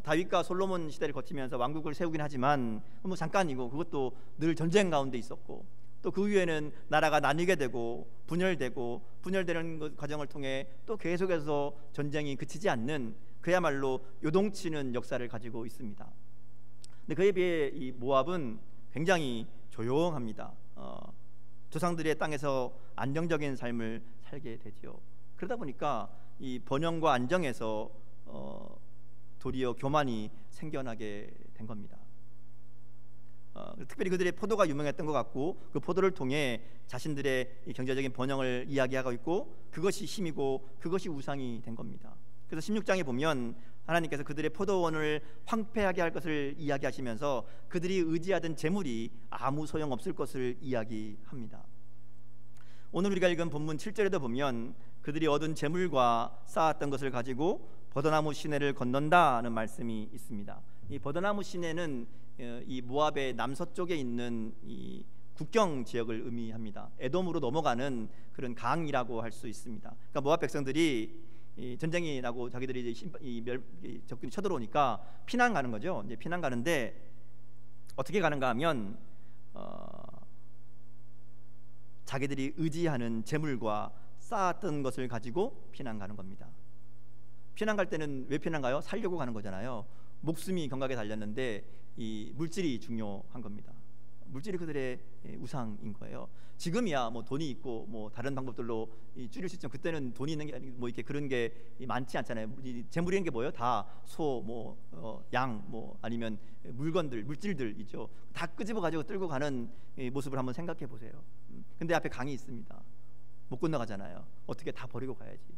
다윗과 솔로몬 시대를 거치면서 왕국을 세우긴 하지만 뭐 잠깐이고, 그것도 늘 전쟁 가운데 있었고, 또 그 위에는 나라가 나뉘게 되고 분열되는 과정을 통해 또 계속해서 전쟁이 그치지 않는, 그야말로 요동치는 역사를 가지고 있습니다. 근데 그에 비해 이 모압은 굉장히 조용합니다. 조상들의 땅에서 안정적인 삶을 살게 되지요. 그러다 보니까 이 번영과 안정에서 도리어 교만이 생겨나게 된 겁니다. 특별히 그들의 포도가 유명했던 것 같고, 그 포도를 통해 자신들의 이 경제적인 번영을 이야기하고 있고, 그것이 힘이고 그것이 우상이 된 겁니다. 그래서 16장에 보면 하나님께서 그들의 포도원을 황폐하게 할 것을 이야기하시면서 그들이 의지하던 재물이 아무 소용없을 것을 이야기합니다. 오늘 우리가 읽은 본문 7절에도 보면 그들이 얻은 재물과 쌓았던 것을 가지고 버드나무 시내를 건넌다는 말씀이 있습니다. 이 버드나무 시내는 이 모압의 남서쪽에 있는 이 국경 지역을 의미합니다. 에돔으로 넘어가는 그런 강이라고 할 수 있습니다. 그러니까 모압 백성들이 전쟁이 나고 자기들이 적군이 쳐들어오니까 피난 가는 거죠. 이제 피난 가는데 어떻게 가는가 하면 자기들이 의지하는 재물과 쌓았던 것을 가지고 피난 가는 겁니다. 피난 갈 때는 왜 피난 가요? 살려고 가는 거잖아요. 목숨이 경각에 달렸는데 이 물질이 중요한 겁니다. 물질이 그들의 우상인 거예요. 지금이야 뭐 돈이 있고 뭐 다른 방법들로 줄일 수 있지만, 그때는 돈이 있는 게 뭐 이렇게 그런 게 많지 않잖아요. 재물이라는 게 뭐예요? 다 소, 뭐 양, 뭐 아니면 물건들, 물질들 있죠. 다 끄집어 가지고 끌고 가는 모습을 한번 생각해 보세요. 근데 앞에 강이 있습니다. 못 건너가잖아요. 어떻게 다 버리고 가야지.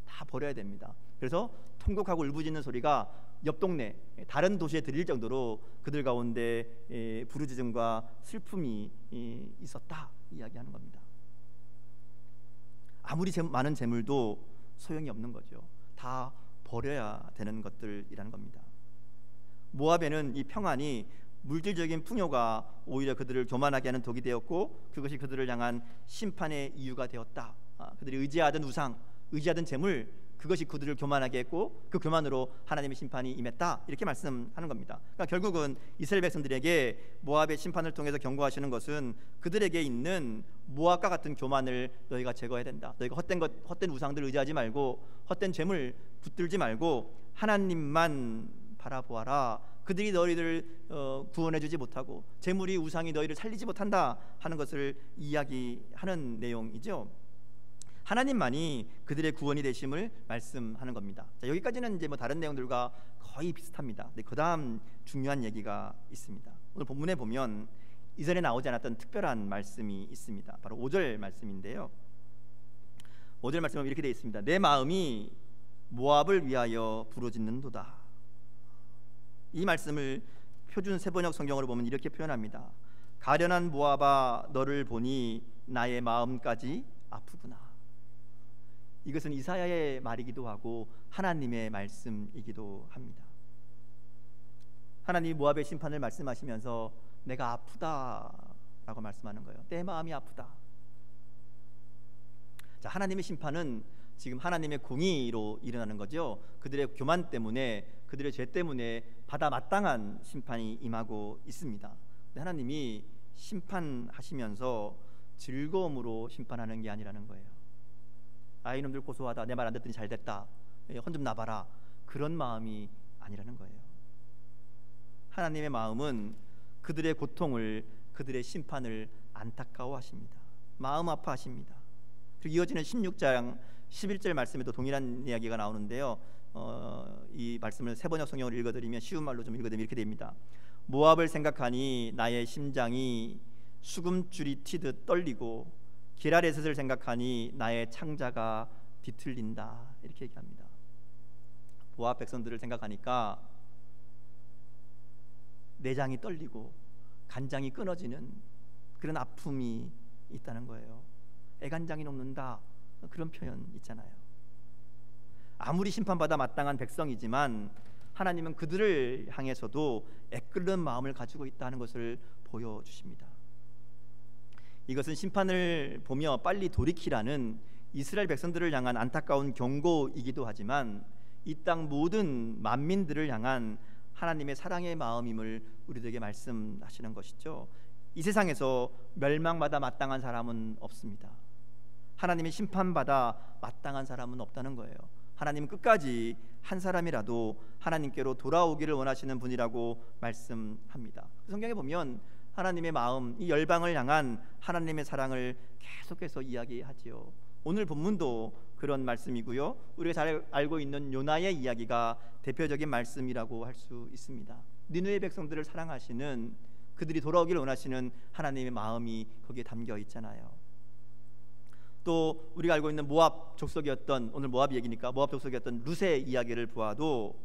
다 버려야 됩니다. 그래서 통곡하고 울부짖는 소리가 옆 동네 다른 도시에 들릴 정도로 그들 가운데 부르짖음과 슬픔이 있었다 이야기하는 겁니다. 아무리 많은 재물도 소용이 없는 거죠. 다 버려야 되는 것들이라는 겁니다. 모압에는 이 평안이 물질적인 풍요가 오히려 그들을 교만하게 하는 독이 되었고, 그것이 그들을 향한 심판의 이유가 되었다. 그들이 의지하던 우상, 의지하던 재물, 그것이 그들을 교만하게 했고, 그 교만으로 하나님의 심판이 임했다, 이렇게 말씀하는 겁니다. 그러니까 결국은 이스라엘 백성들에게 모압의 심판을 통해서 경고하시는 것은 그들에게 있는 모압과 같은 교만을 너희가 제거해야 된다. 너희가 헛된 우상들을 의지하지 말고, 헛된 재물 붙들지 말고 하나님만 바라보아라. 그들이 너희를 구원해주지 못하고 재물이, 우상이 너희를 살리지 못한다 하는 것을 이야기하는 내용이죠. 하나님만이 그들의 구원이 되심을 말씀하는 겁니다. 자, 여기까지는 이제 뭐 다른 내용들과 거의 비슷합니다. 근데 그 다음 중요한 얘기가 있습니다. 오늘 본문에 보면 이전에 나오지 않았던 특별한 말씀이 있습니다. 바로 5절 말씀인데요. 5절 말씀은 이렇게 되어 있습니다. 내 마음이 모압을 위하여 부르짖는도다. 이 말씀을 표준 세번역 성경으로 보면 이렇게 표현합니다. 가련한 모압아, 너를 보니 나의 마음까지 아프구나. 이것은 이사야의 말이기도 하고 하나님의 말씀이기도 합니다. 하나님이 모압의 심판을 말씀하시면서 내가 아프다라고 말씀하는 거예요. 내 마음이 아프다. 자, 하나님의 심판은 지금 하나님의 공의로 일어나는 거죠. 그들의 교만 때문에, 그들의 죄 때문에 받아 마땅한 심판이 임하고 있습니다. 근데 하나님이 심판하시면서 즐거움으로 심판하는 게 아니라는 거예요. 아, 이놈들 고소하다, 내 말 안 듣더니 잘 됐다, 혼 좀 나봐라, 그런 마음이 아니라는 거예요. 하나님의 마음은 그들의 고통을, 그들의 심판을 안타까워하십니다. 마음 아파하십니다. 그리고 이어지는 16장 11절 말씀에도 동일한 이야기가 나오는데요. 이 말씀을 세번역 성경으로 읽어드리면, 쉬운 말로 좀 읽어드리면 이렇게 됩니다. 모압을 생각하니 나의 심장이 수금줄이 튀듯 떨리고 기라레셋을 생각하니 나의 창자가 뒤틀린다, 이렇게 얘기합니다. 모압 백성들을 생각하니까 내장이 떨리고 간장이 끊어지는 그런 아픔이 있다는 거예요. 애간장이 녹는다, 그런 표현 있잖아요. 아무리 심판받아 마땅한 백성이지만 하나님은 그들을 향해서도 애끓는 마음을 가지고 있다는 것을 보여주십니다. 이것은 심판을 보며 빨리 돌이키라는 이스라엘 백성들을 향한 안타까운 경고이기도 하지만 이 땅 모든 만민들을 향한 하나님의 사랑의 마음임을 우리들에게 말씀하시는 것이죠. 이 세상에서 멸망받아 마땅한 사람은 없습니다. 하나님의 심판받아 마땅한 사람은 없다는 거예요. 하나님은 끝까지 한 사람이라도 하나님께로 돌아오기를 원하시는 분이라고 말씀합니다. 성경에 보면 하나님의 마음, 이 열방을 향한 하나님의 사랑을 계속해서 이야기하지요. 오늘 본문도 그런 말씀이고요. 우리가 잘 알고 있는 요나의 이야기가 대표적인 말씀이라고 할 수 있습니다. 니느웨 백성들을 사랑하시는, 그들이 돌아오기를 원하시는 하나님의 마음이 거기에 담겨 있잖아요. 또 우리가 알고 있는 모압 족속이었던, 오늘 모압 얘기니까 모압 족속이었던 룻의 이야기를 보아도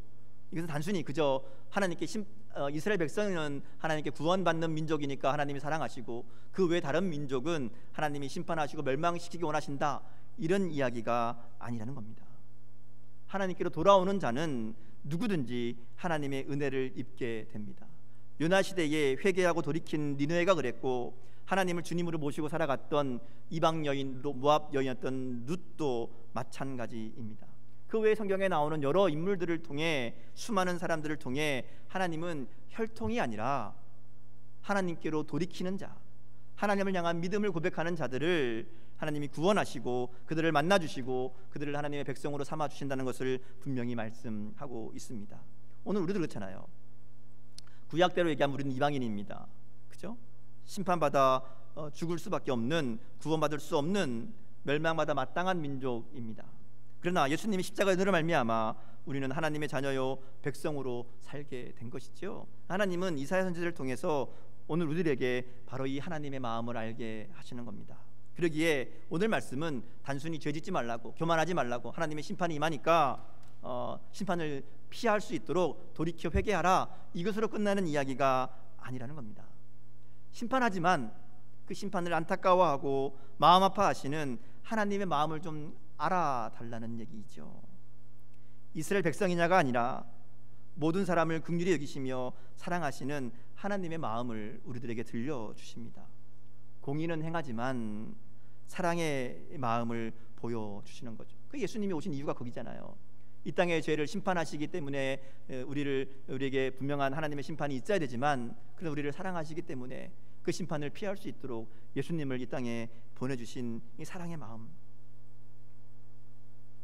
이것은 단순히 그저 하나님께 이스라엘 백성은 하나님께 구원받는 민족이니까 하나님이 사랑하시고 그 외 다른 민족은 하나님이 심판하시고 멸망시키기 원하신다, 이런 이야기가 아니라는 겁니다. 하나님께로 돌아오는 자는 누구든지 하나님의 은혜를 입게 됩니다. 요나 시대에 회개하고 돌이킨 니느웨가 그랬고, 하나님을 주님으로 모시고 살아갔던 이방 여인, 모압 여인이었던 룻도 마찬가지입니다. 그 외에 성경에 나오는 여러 인물들을 통해, 수많은 사람들을 통해 하나님은 혈통이 아니라 하나님께로 돌이키는 자, 하나님을 향한 믿음을 고백하는 자들을 하나님이 구원하시고 그들을 만나주시고 그들을 하나님의 백성으로 삼아주신다는 것을 분명히 말씀하고 있습니다. 오늘 우리도 그렇잖아요. 구약대로 얘기하면 우리는 이방인입니다. 그죠? 심판받아 죽을 수밖에 없는, 구원받을 수 없는, 멸망받아 마땅한 민족입니다. 그러나 예수님이 십자가의 은혜로 말미암아 우리는 하나님의 자녀요 백성으로 살게 된 것이죠. 하나님은 이사야 선지자를 통해서 오늘 우리들에게 바로 이 하나님의 마음을 알게 하시는 겁니다. 그러기에 오늘 말씀은 단순히 죄짓지 말라고, 교만하지 말라고, 하나님의 심판이 임하니까 심판을 피할 수 있도록 돌이켜 회개하라, 이것으로 끝나는 이야기가 아니라는 겁니다. 심판하지만 그 심판을 안타까워하고 마음 아파하시는 하나님의 마음을 좀 알아달라는 얘기죠. 이스라엘 백성이냐가 아니라 모든 사람을 긍휼히 여기시며 사랑하시는 하나님의 마음을 우리들에게 들려주십니다. 공의는 행하지만 사랑의 마음을 보여주시는 거죠. 그 예수님이 오신 이유가 거기잖아요. 이 땅의 죄를 심판하시기 때문에 우리에게 분명한 하나님의 심판이 있어야 되지만, 그래서 우리를 사랑하시기 때문에 그 심판을 피할 수 있도록 예수님을 이 땅에 보내주신 이 사랑의 마음,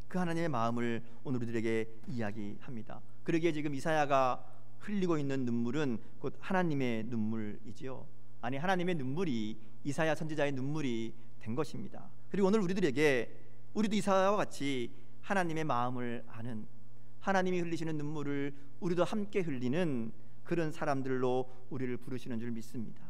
그 하나님의 마음을 오늘 우리들에게 이야기합니다. 그러기에 지금 이사야가 흘리고 있는 눈물은 곧 하나님의 눈물이지요. 아니, 하나님의 눈물이 이사야 선지자의 눈물이 된 것입니다. 그리고 오늘 우리들에게, 우리도 이사야와 같이 하나님의 마음을 아는, 하나님이 흘리시는 눈물을 우리도 함께 흘리는 그런 사람들로 우리를 부르시는 줄 믿습니다.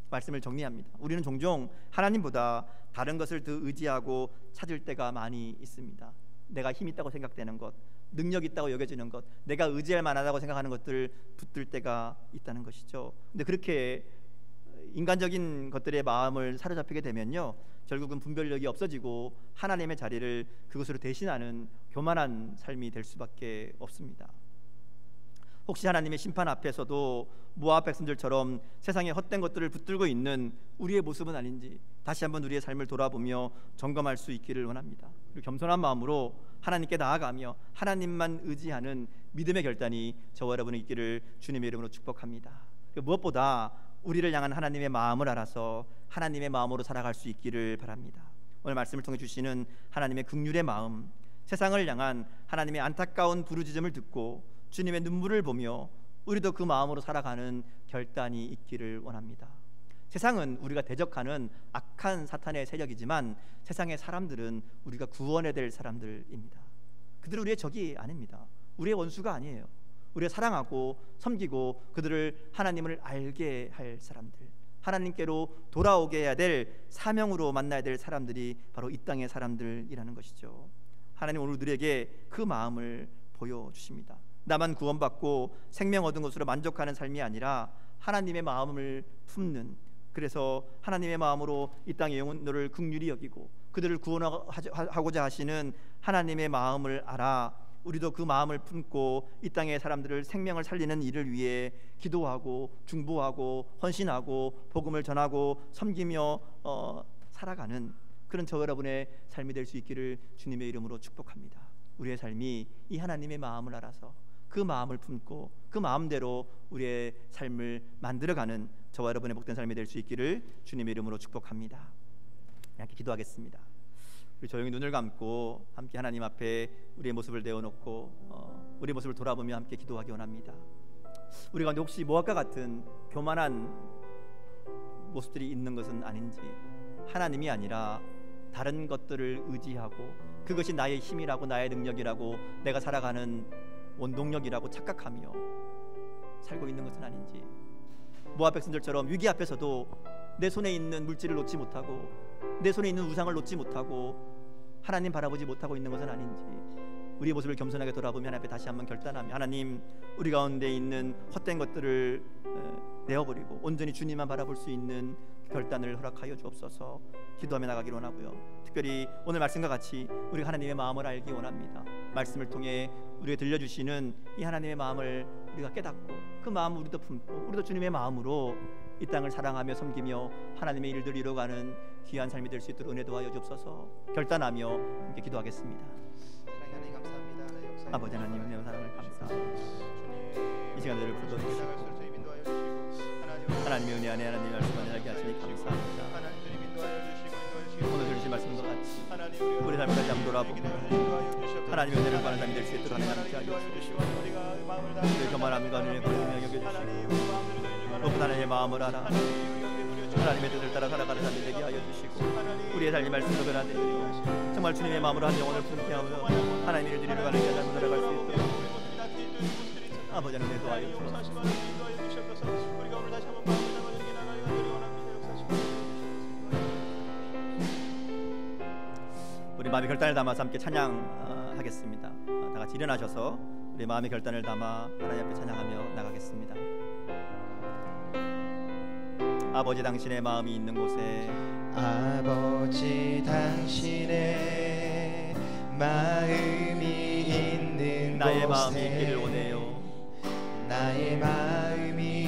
말씀을 정리합니다. 우리는 종종 하나님보다 다른 것을 더 의지하고 찾을 때가 많이 있습니다. 내가 힘 있다고 생각되는 것, 능력 있다고 여겨지는 것, 내가 의지할 만하다고 생각하는 것들을 붙들 때가 있다는 것이죠. 근데 그렇게 인간적인 것들의 마음을 사로잡히게 되면요, 결국은 분별력이 없어지고 하나님의 자리를 그것으로 대신하는 교만한 삶이 될 수밖에 없습니다. 혹시 하나님의 심판 앞에서도 모압 백성들처럼 세상의 헛된 것들을 붙들고 있는 우리의 모습은 아닌지 다시 한번 우리의 삶을 돌아보며 점검할 수 있기를 원합니다. 그리고 겸손한 마음으로 하나님께 나아가며 하나님만 의지하는 믿음의 결단이 저와 여러분의 있기를 주님의 이름으로 축복합니다. 무엇보다 우리를 향한 하나님의 마음을 알아서 하나님의 마음으로 살아갈 수 있기를 바랍니다. 오늘 말씀을 통해 주시는 하나님의 긍휼의 마음, 세상을 향한 하나님의 안타까운 부르짖음을 듣고 주님의 눈물을 보며 우리도 그 마음으로 살아가는 결단이 있기를 원합니다. 세상은 우리가 대적하는 악한 사탄의 세력이지만 세상의 사람들은 우리가 구원해야 될 사람들입니다. 그들은 우리의 적이 아닙니다. 우리의 원수가 아니에요. 우리가 사랑하고 섬기고 그들을 하나님을 알게 할 사람들, 하나님께로 돌아오게 해야 될 사명으로 만나야 될 사람들이 바로 이 땅의 사람들이라는 것이죠. 하나님 오늘 우리에게 그 마음을 보여주십니다. 나만 구원받고 생명 얻은 것으로 만족하는 삶이 아니라 하나님의 마음을 품는, 그래서 하나님의 마음으로 이 땅의 영혼들을 긍휼히 여기고 그들을 구원하고자 하시는 하나님의 마음을 알아 우리도 그 마음을 품고 이 땅의 사람들을 생명을 살리는 일을 위해 기도하고 중보하고 헌신하고 복음을 전하고 섬기며 살아가는 그런 저 여러분의 삶이 될 수 있기를 주님의 이름으로 축복합니다. 우리의 삶이 이 하나님의 마음을 알아서 그 마음을 품고 그 마음대로 우리의 삶을 만들어가는 저와 여러분의 복된 삶이 될 수 있기를 주님의 이름으로 축복합니다. 함께 기도하겠습니다. 우리 조용히 눈을 감고 함께 하나님 앞에 우리의 모습을 내어놓고 우리의 모습을 돌아보며 함께 기도하기 원합니다. 우리 가운데 혹시 모압과 같은 교만한 모습들이 있는 것은 아닌지, 하나님이 아니라 다른 것들을 의지하고 그것이 나의 힘이라고 나의 능력이라고 내가 살아가는 원동력이라고 착각하며 살고 있는 것은 아닌지, 모압 백성들처럼 위기 앞에서도 내 손에 있는 물질을 놓지 못하고 내 손에 있는 우상을 놓지 못하고 하나님 바라보지 못하고 있는 것은 아닌지, 우리의 모습을 겸손하게 돌아보며 하나님 앞에 다시 한번 결단하며 하나님, 우리 가운데 있는 헛된 것들을 내어버리고 온전히 주님만 바라볼 수 있는 결단을 허락하여 주옵소서. 기도하며 나가기를 원하고요. 특별히 오늘 말씀과 같이 우리가 하나님의 마음을 알기 원합니다. 말씀을 통해 우리에게 들려주시는 이 하나님의 마음을 우리가 깨닫고 그 마음을 우리도 품고 우리도 주님의 마음으로 이 땅을 사랑하며 섬기며 하나님의 일들을 이루어가는 귀한 삶이 될 수 있도록 은혜 도와여 주옵소서. 결단하며 함께 기도하겠습니다. 하나님 감사합니다. 아버지 하나님 은혜와 사랑을 감사합니다. 이 시간 저를 불러주시고 하나님의 은혜 안에 하나님의 말씀을 알게 하시니 감사합니다. 오늘 들으신 말씀과 같이 우리 삶을 다시 한번 돌아보고 하나님의 은혜를 구하는 삶이 될 수 있도록 하나님 함께 하여 주시고 우리의 교만함과 눈에 걸리며 여겨주시고 높은 하나님의 마음을 알아 하나님의 뜻을 따라 살아가는 삶이 되게 하여 주시고 우리의 삶이 말씀으로 변화되고 정말 주님의 마음으로 한 영혼을 품게 하며 하나님의 일들을 이루어가는 그 삶을 살아갈 수 있도록 아버지 하나님 도와여 주시옵소서. 우리 마음의 결단을 담아서 함께 찬양하겠습니다. 다 같이 일어나셔서 우리 마음의 결단을 담아 하나님 앞에 찬양하며 나가겠습니다. 아버지 당신의 마음이 있는 곳에 아버지 당신의 마음이 있는 나의 곳에 마음이 있기를 원해요. 나의 마음이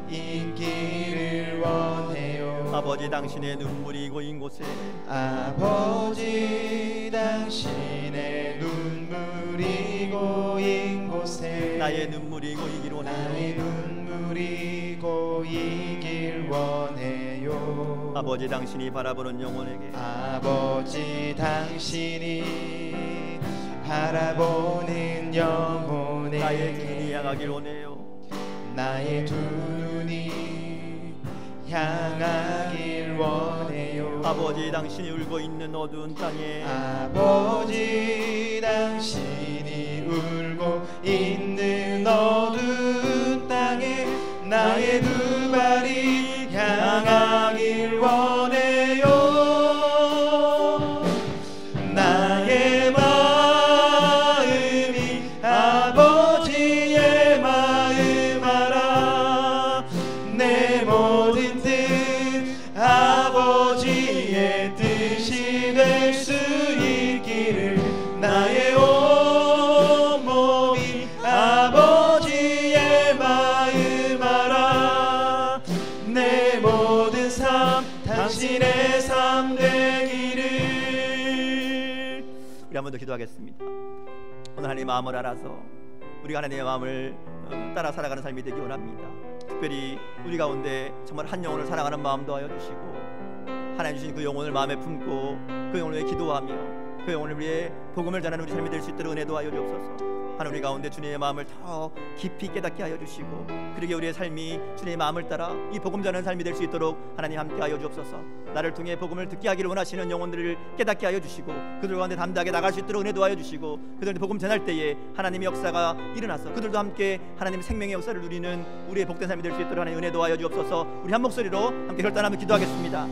있기를 원해요. 아버지 당신의 눈물이 고인 곳에 아버지 당신의 눈물이 고인 곳에 나의 눈물이 고이길 원해요. 나의 눈물이 고이길 원해요. 아버지 당신이 바라보는 영혼에게 아버지 당신이 바라보는 영혼에게 나의 눈이 향하길 원해요. 나의 두 눈이 향하길 원해요. 아버지 당신이 울고 있는 어두운 땅에 아버지 당신이 울고 있는 어두운 땅에 나의 두 발이 향하길 원해요. 나의 마음이 아버지의 마음 알아 내 모든 한 번 더 기도하겠습니다. 오늘 하나님의 마음을 알아서 우리가 하나님의 마음을 따라 살아가는 삶이 되기 원합니다. 특별히 우리 가운데 정말 한 영혼을 사랑하는 마음 더하여 주시고 하나님 주신 그 영혼을 마음에 품고 그 영혼을 위해 기도하며 그 영혼을 위해 복음을 전하는 우리 삶이 될 수 있도록 은혜 도하여 주옵소서. 하나님 우리 가운데 주님의 마음을 더 깊이 깨닫게 하여 주시고 그러게 우리의 삶이 주님의 마음을 따라 이 복음 전하는 삶이 될 수 있도록 하나님 함께 하여 주옵소서. 나를 통해 복음을 듣게 하기를 원하시는 영혼들을 깨닫게 하여 주시고 그들 가운데 담대하게 나갈 수 있도록 은혜 도하여 주시고 그들한테 복음 전할 때에 하나님의 역사가 일어나서 그들도 함께 하나님의 생명의 역사를 누리는 우리의 복된 삶이 될 수 있도록 하나님 은혜 도하여 주옵소서. 우리 한 목소리로 함께 결단하며 기도하겠습니다.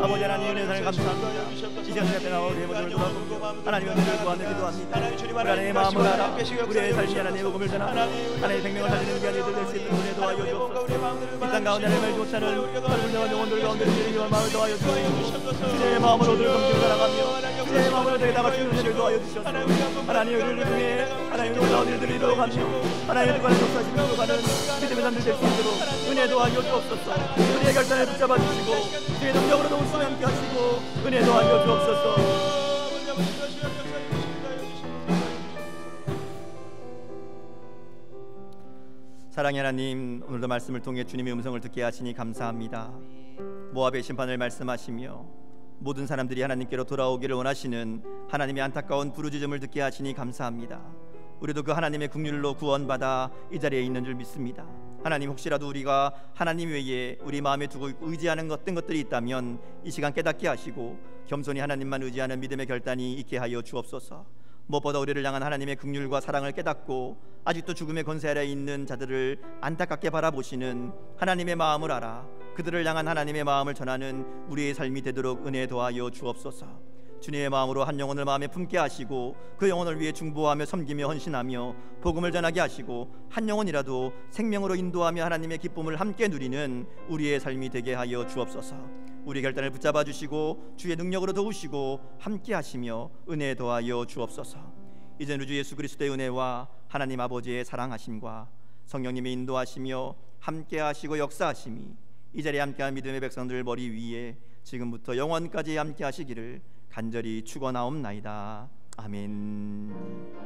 아버지 하나님 은혜 사랑 감사합니다. 이 시간 앞에 나와 우리의 모습을 돌아보고 하나님의 은혜를 구하며 기도합니다. 우리 하나님의 마음을 알아 우리의 삶이 하나님의 복음을 전하 하나님의 생명을 살리는 귀한 이들 될 수 있도록 은혜 도하여 주옵소서. 이 땅 가운데 하나님을 쫓아는 불량한 영혼들 가운데 주님의 마음을 도하여 주시고 주님의 마음으로 오늘 검증을 살아가며 주님의 마음으로 저희 나가시는 은혜를 도하여 주셔서 하나님의 은혜를 통해 하나님의 놀라운 일들을 이루어가며 하나님의 관을 역사하시며 이루어가는 믿음의 삶들 될 수 있도록 은혜 도하여 주옵소서. 우리의 결단을 붙잡아 주시고 주의 능력으로 동시에 함께 하시고 은혜 도하여 주옵소서. 사랑의 하나님, 오늘도 말씀을 통해 주님의 음성을 듣게 하시니 감사합니다. 모압의 심판을 말씀하시며 모든 사람들이 하나님께로 돌아오기를 원하시는 하나님의 안타까운 부르짖음을 듣게 하시니 감사합니다. 우리도 그 하나님의 긍휼로 구원받아 이 자리에 있는 줄 믿습니다. 하나님, 혹시라도 우리가 하나님 외에 우리 마음에 두고 의지하는 어떤 것들이 있다면 이 시간 깨닫게 하시고 겸손히 하나님만 의지하는 믿음의 결단이 있게 하여 주옵소서. 무엇보다 우리를 향한 하나님의 긍휼과 사랑을 깨닫고 아직도 죽음의 권세 아래 있는 자들을 안타깝게 바라보시는 하나님의 마음을 알아 그들을 향한 하나님의 마음을 전하는 우리의 삶이 되도록 은혜 도하여 주옵소서. 주님의 마음으로 한 영혼을 마음에 품게 하시고 그 영혼을 위해 중보하며 섬기며 헌신하며 복음을 전하게 하시고 한 영혼이라도 생명으로 인도하며 하나님의 기쁨을 함께 누리는 우리의 삶이 되게 하여 주옵소서. 우리 결단을 붙잡아 주시고 주의 능력으로 도우시고 함께 하시며 은혜 도하여 주옵소서. 이제는 주 예수 그리스도의 은혜와 하나님 아버지의 사랑하심과 성령님의 인도하시며 함께 하시고 역사하심이 이 자리에 함께한 믿음의 백성들 머리 위에 지금부터 영원까지 함께 하시기를 간절히 축원하옵나이다. 아멘.